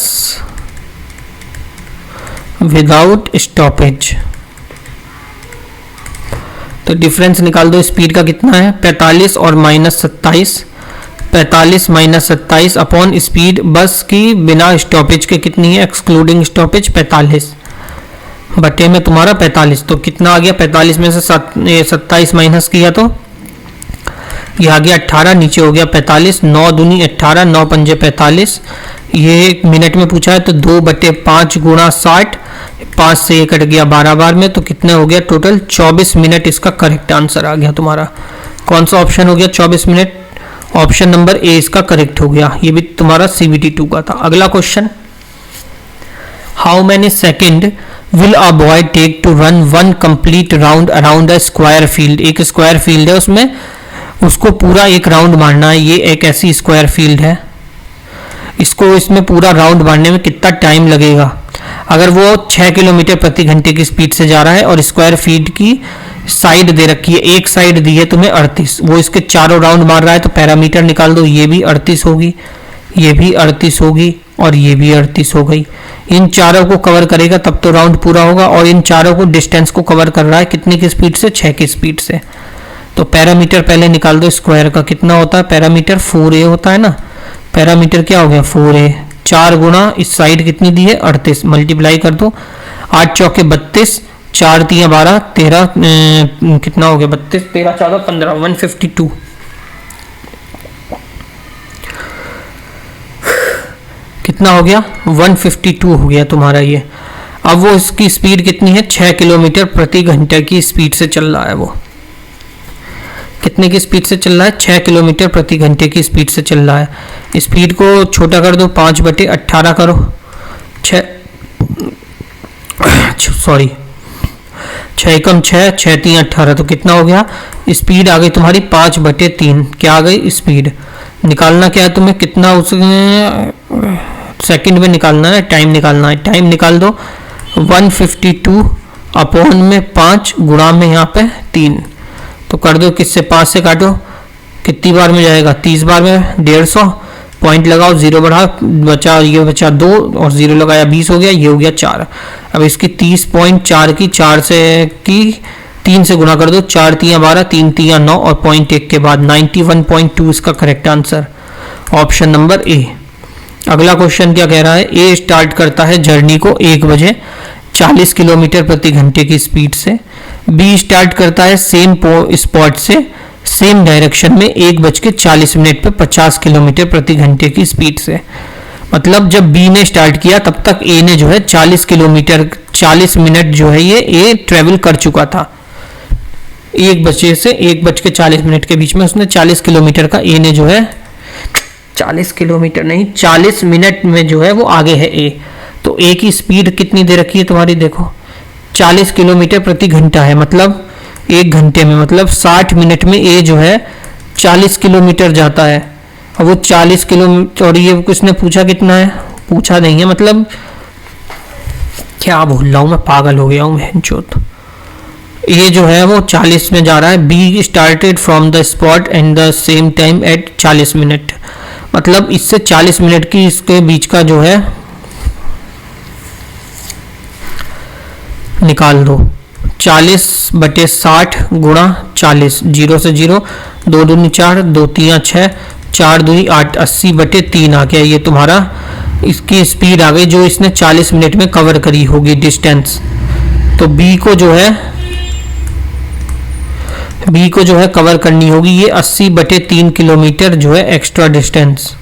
विदाउट स्टॉपेज। तो डिफरेंस निकाल दो, स्पीड का कितना है 45 और माइनस 27, 45 माइनस 27 अपॉन स्पीड बस की बिना स्टॉपेज के कितनी है, एक्सक्लूडिंग स्टॉपेज 45 बटे में तुम्हारा 45। तो कितना आ गया, 45 में से 27 माइनस किया तो ये आ गया 18, नीचे हो गया 45, 9 दूनी 18, 9 पंजे 45। ये मिनट में पूछा है तो 2/5 गुणा 60, 5 से 1 कट गया 12 बार में, तो कितने हो गया टोटल 24 मिनट। इसका करेक्ट आंसर आ गया तुम्हारा। कौन सा ऑप्शन हो गया 24 मिनट, ऑप्शन नंबर ए इसका करेक्ट हो गया। ये भी तुम्हारा CBT 2 का था। अगला question, how many second will a boy take to run 1 complete round around a square field. एक स्क्वायर फील्ड है, उसमें उसको पूरा एक राउंड मारना है। ये एक ऐसी स्क्वायर फील्ड है, इसमें पूरा राउंड मारने में कितना टाइम लगेगा। अगर वो 6 किलोमीटर प्रति घंटे की स्पीड से जा रहा है और स्क्वायर फील्ड की साइड दे रखी है, एक साइड दी है तुम्हें 38, वो इसके चारों राउंड मार रहा है, तो पैरामीटर निकाल दो। ये भी 38 होगी, ये भी 38 होगी, और ये भी 38 हो गई। इन चारों को कवर करेगा तब तो राउंड पूरा होगा, और इन चारों को डिस्टेंस को कवर कर रहा है कितने की स्पीड से, 6 की स्पीड से। तो पैरामीटर पहले निकाल दो स्क्वायर का, कितना होता है पैरामीटर 4a होता है ना। पैरामीटर क्या हो गया 4a, 4 गुणा इस साइड कितनी दी है 38, मल्टीप्लाई कर दो, 8 चौके 32, 4 तिया 12, 13 कितना हो गया 32, 13 14 15, 152। कितना हो गया 152 हो गया तुम्हारा ये। अब वो इसकी स्पीड कितनी है, 6 किलोमीटर प्रति घंटे की स्पीड से चल रहा है। वो कितने की स्पीड से चल रहा है, 6 किलोमीटर प्रति घंटे की स्पीड से चल रहा है। स्पीड को छोटा कर दो, 5/18 करो, 6 एकम 6, 6 3 18, तो कितना हो गया स्पीड आ गई तुम्हारी 5/3। क्या आ गई स्पीड, निकालना क्या है तुम्हें, कितना उसमें सेकंड में निकालना है, टाइम निकालना है। टाइम निकाल दो, 152 अपॉन में 5 गुणा में यहाँ पे 3, तो कर दो किससे 5 से काटो, कितनी बार में जाएगा 30 बार में, 150 पॉइंट लगाओ, 0 बढ़ा, बचा ये बचा 2 और 0 लगाया 20 हो गया, ये हो गया 4। अब इसकी 30.4 की 4 से की 3 से गुणा कर दो, 4 तिया 12, 3 तिया 9 और 0.1 के बाद 91.2 इसका correct answer, option number A. अगला क्वेश्चन क्या कह रहा है, ए स्टार्ट करता है जर्नी को 1 बजे 40 किलोमीटर प्रति घंटे की स्पीड से, बी स्टार्ट करता है सेम स्पॉट से सेम डायरेक्शन में 1:40 पे 50 किलोमीटर प्रति घंटे की स्पीड से। मतलब जब बी ने स्टार्ट किया तब तक ए ने जो है 40 मिनट जो है ये ए ट्रेवल कर चुका था। 1 बजे से 1:40 के बीच में उसने 40 किलोमीटर का ए ने जो है 40 किलोमीटर नहीं 40 मिनट में जो है वो आगे है ए। तो ए की स्पीड कितनी दे रखी है तुम्हारी, देखो 40 किलोमीटर प्रति घंटा है, मतलब 1 घंटे में, मतलब 60 मिनट में ए जो है 40 किलोमीटर जाता है। अब वो 40 किलोमीटर, और ये किसने पूछा कितना है, पूछा नहीं है, मतलब क्या बोल रहा हूँ मैं, पागल हो गया हूँ बहनचोद। ए जो है वो 40 में जा रहा है, B started from the spot and the same time at 40 minute, मतलब इससे 40 मिनट की इसके बीच का जो है निकाल दो, 40/60 गुणा 40, 0 से 0, 2 दूनी 4, 2 3 6, 4 दूनी 8, 80/3 आ गया। ये तुम्हारा इसकी स्पीड आ गई जो इसने 40 मिनट में कवर करी होगी डिस्टेंस। तो बी को जो है कवर करनी होगी ये 80/3 किलोमीटर जो है एक्स्ट्रा डिस्टेंस।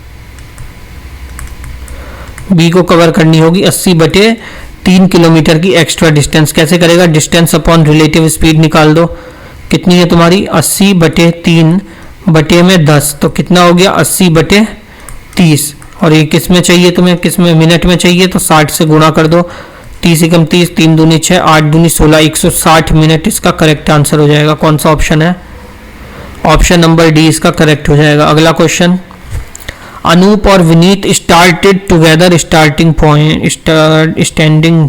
बी को कवर करनी होगी 80/3 किलोमीटर की एक्स्ट्रा डिस्टेंस। कैसे करेगा? डिस्टेंस अपॉन रिलेटिव स्पीड निकाल दो। कितनी है तुम्हारी? 80/3 बटे में 10, तो कितना हो गया? 80/30। और ये किस में चाहिए तुम्हें? किस में? मिनट में चाहिए, तो 60 से गुणा कर दो। 30 एकम 30, 3 दूनी 6, 8 दूनी 16, 160 मिनट इसका करेक्ट आंसर हो जाएगा। कौन सा ऑप्शन है? ऑप्शन नंबर डी इसका करेक्ट हो जाएगा। अगला क्वेश्चन, अनूप और Vineet started together starting point standing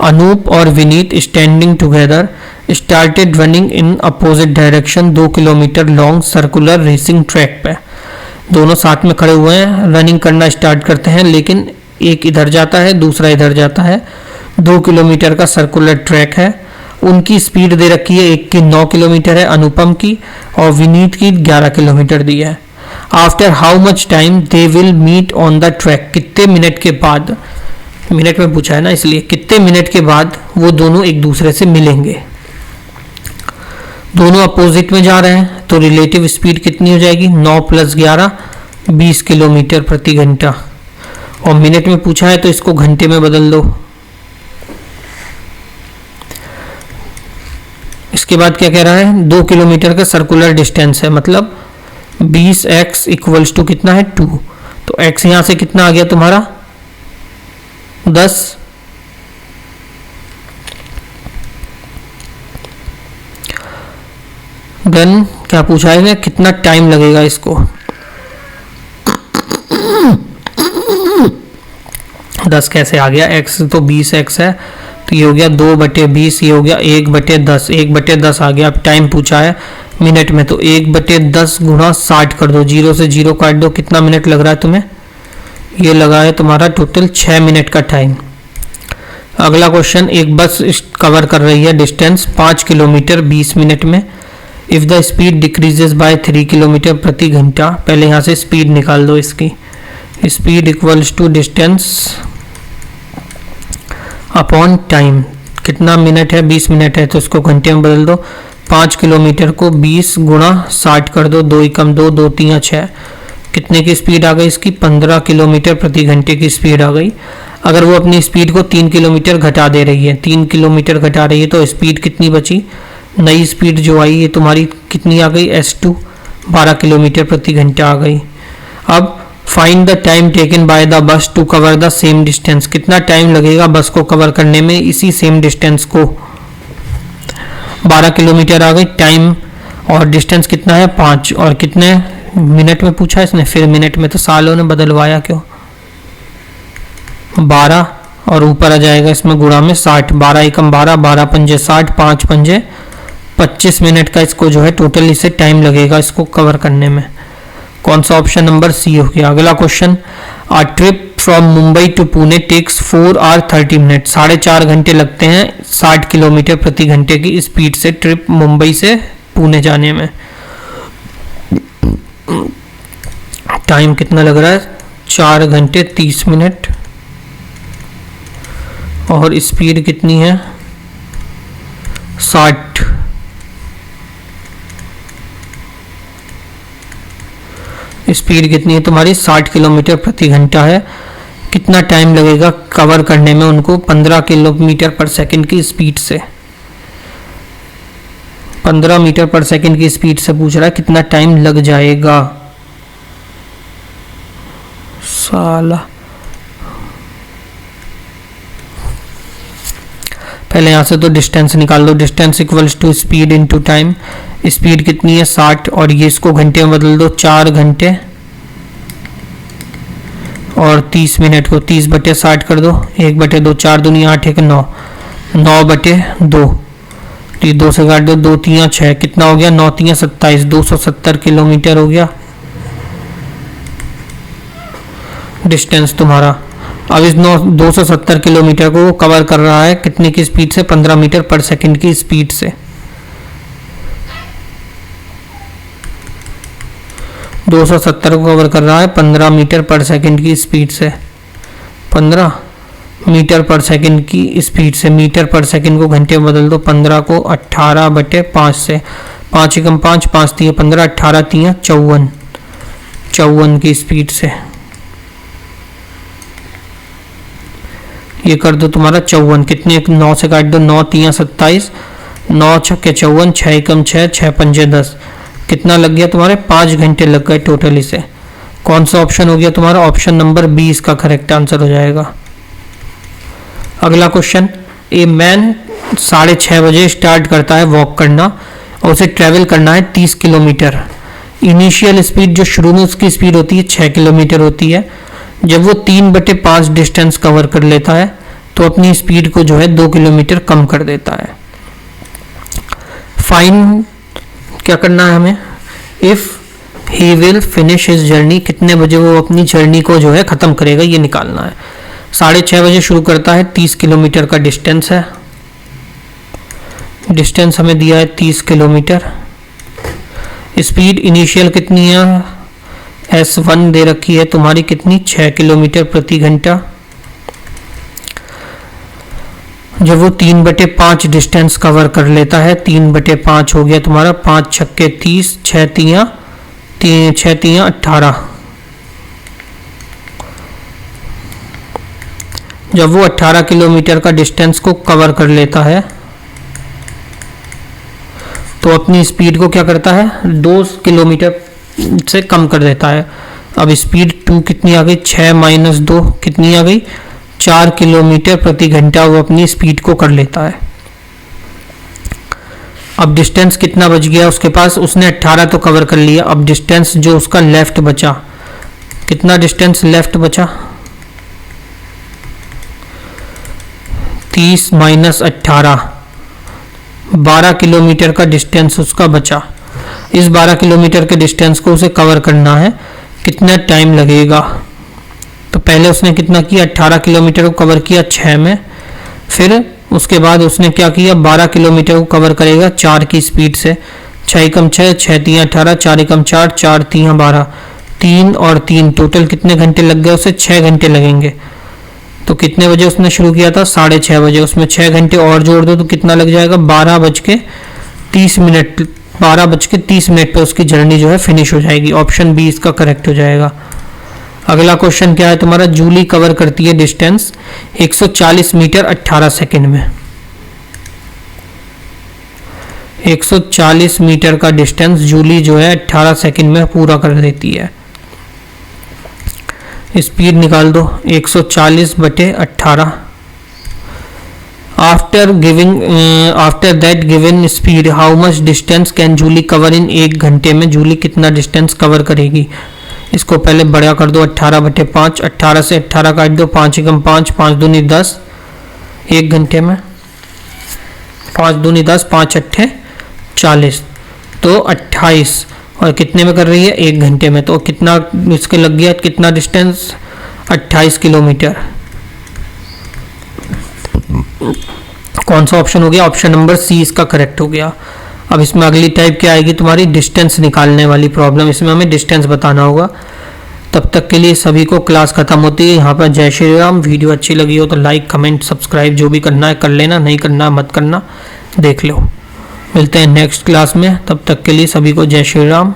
Anoop और Vineet standing together started running in opposite direction 2 kilometre long circular racing track पे। दोनों साथ में खड़े हुए हैं, रनिंग करना स्टार्ट करते हैं, लेकिन एक इधर जाता है दूसरा इधर जाता है। 2 किलोमीटर का सर्कुलर ट्रैक है। उनकी स्पीड दे रखी है, एक की 9 किलोमीटर है अनुपम की, और विनीत की 11 किलोमीटर दी है। After how much time they will meet on the track, कितने मिनट के बाद, मिनट में पूछा है ना इसलिए, कितने मिनट के बाद वो दोनों एक दूसरे से मिलेंगे। दोनों अपोजिट में जा रहे हैं तो रिलेटिव स्पीड कितनी हो जाएगी? 9 + 11 20 किलोमीटर प्रति घंटा। और मिनट में पूछा है तो इसको घंटे में बदल दो। इसके बाद क्या कह रहा है? 2 किलोमीटर का सर्कुलर डिस्टेंस है, मतलब 20x = कितना है? 2। तो x यहां से कितना आ गया तुम्हारा? 10। देन क्या पूछा है? कितना टाइम लगेगा इसको? 10 कैसे आ गया? x तो 20x है, तो ये हो गया 2/20, ये हो गया 1/10, 1/10 आ गया। अब टाइम पूछा है मिनट में, तो 1/10 गुणा 60 कर दो, 0 से 0 काट दो। कितना मिनट लग रहा है तुम्हें? ये लगा है तुम्हारा टोटल 6 मिनट का टाइम। अगला क्वेश्चन, एक बस कवर कर रही है डिस्टेंस 5 किलोमीटर 20 मिनट में। If the speed decreases by 3 kilometre प्रति घंटा, पहले यहाँ से स्पीड निकाल दो इसकी। Speed equals to distance upon time. कितना मिनट है? 20 मिनट है, तो इसको घंटे में बदल दो। 5 किलोमीटर को 20 गुणा 60 कर दो, 2 एकम 2, 2 3 6। कितने की स्पीड आ गई इसकी? 15 किलोमीटर प्रति घंटे की स्पीड आ गई। अगर वो अपनी स्पीड को 3 किलोमीटर घटा दे रही है, 3 किलोमीटर घटा रही है, तो स्पीड कितनी बची? नई स्पीड जो आई ये तुम्हारी कितनी आ गई? S2 12 किलोमीटर प्रति घंटा आ गई। अब find the time taken by the bus to cover the same distance. कितना टाइम लगेगा बस को कवर करने में इसी सेम डिस्टेंस को? 12 किलोमीटर आ गई टाइम, और डिस्टेंस कितना है? 5। और कितने मिनट में पूछा इसने? फिर मिनट में, तो सालों ने बदलवाया क्यों? 12 और ऊपर आ जाएगा इसमें गुणा में 60। 12 एकम 12, 12 पंजे 60, 5 पंजे 25 मिनट का इसको जो है टोटल इसे टाइम लगेगा इसको कवर करने में। कौन सा? ऑप्शन नंबर सी हो गया। अगला question, a trip from Mumbai to Pune takes 4 hours 30 minutes। 4.5 घंटे लगते हैं 60 किलोमीटर प्रति घंटे की स्पीड से ट्रिप मुंबई से पुणे जाने में। टाइम कितना लग रहा है? 4 घंटे 30 मिनट। और स्पीड कितनी है? 60। स्पीड कितनी है तुम्हारी? 60 किलोमीटर प्रति घंटा है। कितना टाइम लगेगा कवर करने में उनको? 15 किलोमीटर पर सेकंड की स्पीड से। 15 मीटर पर सेकंड की स्पीड से पूछ रहा है कितना टाइम लग जाएगा। साला, पहले यहां से तो डिस्टेंस निकाल दो। Distance equals to speed into time. Speed कितनी है? 60, और ये इसको घंटे में बदल दो। 4 घंटे और 30 मिनट को 30/60 कर दो। 1/2, 4 दूनी 8, 1 9, 9/2। 2 से काट दो, 2 3 6। कितना हो गया? 9 3 27, 270 किलोमीटर हो गया डिस्टेंस तुम्हारा। अब इस 270 किलोमीटर को वो कवर कर रहा है कितने की स्पीड से? 15 मीटर पर सेकंड की स्पीड से। 270 को कवर कर रहा है 15 मीटर पर सेकंड की स्पीड से। 15 मीटर पर सेकंड की स्पीड से, मीटर पर सेकंड को घंटे में बदल दो। 15 को 18/5 से, 5 एकम 5, 5 3 15, 18 3 54, 54 की स्पीड से। ये कर दो तुम्हारा 54, कितने 9 से काट दो, 9 3 27, 9 छक्के 54, 6 एकम 6, 6 पंजे 10, कितना लग गया तुम्हारे? 5 घंटे लग गए टोटल इसे। कौन सा ऑप्शन हो गया तुम्हारा? ऑप्शन नंबर बी इसका करेक्ट आंसर हो जाएगा। अगला क्वेश्चन, ए मैन 6:30 बजे स्टार्ट करता है वॉक करना और उसे ट्रेवल करना है 30 किलोमीटर। इनिशियल स्पीड जो शुरू में उसकी स्पीड होती है 6 किलोमीटर होती है। जब वो 3/5 डिस्टेंस कवर कर लेता है तो अपनी स्पीड को जो है 2 किलोमीटर कम कर देता है। फाइन क्या करना है हमें? If he will finish his journey, कितने बजे वो अपनी जर्नी को जो है खत्म करेगा, ये निकालना है। 6:30 बजे शुरू करता है, 30 किलोमीटर का डिस्टेंस है। डिस्टेंस हमें दिया है 30 किलोमीटर। स्पीड इनिशियल कितनी है? S1 दे रखी है तुम्हारी कितनी? 6 किलोमीटर प्रति घंटा। जब वो 3/5 डिस्टेंस कवर कर लेता है, 3/5 हो गया तुम्हारा, 5 छक्के 30, 6 3 18। जब वो 18 किलोमीटर का डिस्टेंस को कवर कर लेता है तो अपनी स्पीड को क्या करता है? 2 किलोमीटर से कम कर देता है। अब स्पीड 2 कितनी आ गई? 6 - 2 कितनी आ गई? 4 किलोमीटर प्रति घंटा वो अपनी स्पीड को कर लेता है। अब डिस्टेंस कितना बच गया उसके पास? उसने 18 तो कवर कर लिया। अब डिस्टेंस जो उसका लेफ्ट बचा, कितना डिस्टेंस लेफ्ट बचा? 30 - 18, 12 किलोमीटर का डिस्टेंस उसका बचा। इस 12 किलोमीटर के डिस्टेंस को उसे कवर करना है, कितना टाइम लगेगा? तो पहले उसने कितना किया? 18 किलोमीटर को कवर किया 6 में, फिर उसके बाद उसने क्या किया? 12 किलोमीटर को कवर करेगा 4 की स्पीड से। 6 एकम 6, 6 3 18, 4 एकम 4, 4 3 12, 3 और 3 टोटल कितने घंटे लग गए उसे? 6 घंटे लगेंगे। तो कितने बजे उसने शुरू किया था? 6:30 बजे। उसमें 6 घंटे और जोड़ दो तो कितना लग जाएगा? 12:30 मिनट। 12:30 मिनट पे उसकी जर्नी जो है फिनिश हो जाएगी। ऑप्शन बी इसका करेक्ट हो जाएगा। अगला क्वेश्चन क्या है तुम्हारा? जूली कवर करती है डिस्टेंस 140 मीटर 18 सेकेंड में। 140 मीटर का डिस्टेंस जूली जो है 18 सेकेंड में पूरा कर देती है। स्पीड निकाल दो 140/18। After that given speed how much distance can Julie cover in 1 घंटे में? जूली कितना डिस्टेंस कवर करेगी? इसको पहले बड़ा कर दो 18/5। 18 से 18 काट दो, 5 एकम 5, 5 दूनी 10, 1 घंटे में 5 दूनी 10, 5 अट्ठे 40, तो 28। और कितने में कर रही है? 1 घंटे में। तो कितना इसके लग गया? कितना डिस्टेंस? 28 किलोमीटर। कौन सा ऑप्शन हो गया? ऑप्शन नंबर सी इसका करेक्ट हो गया। अब इसमें अगली टाइप क्या आएगी तुम्हारी? डिस्टेंस निकालने वाली प्रॉब्लम। इसमें हमें डिस्टेंस बताना होगा। तब तक के लिए सभी को क्लास खत्म होती है। यहाँ पर जय श्री राम। वीडियो अच्छी लगी हो तो लाइक कमेंट सब्सक्राइब जो भी करना है कर लेना, नहीं करना मत करना, देख लो। मिलते हैं नेक्स्ट क्लास में, तब तक के लिए सभी को जय श्री राम।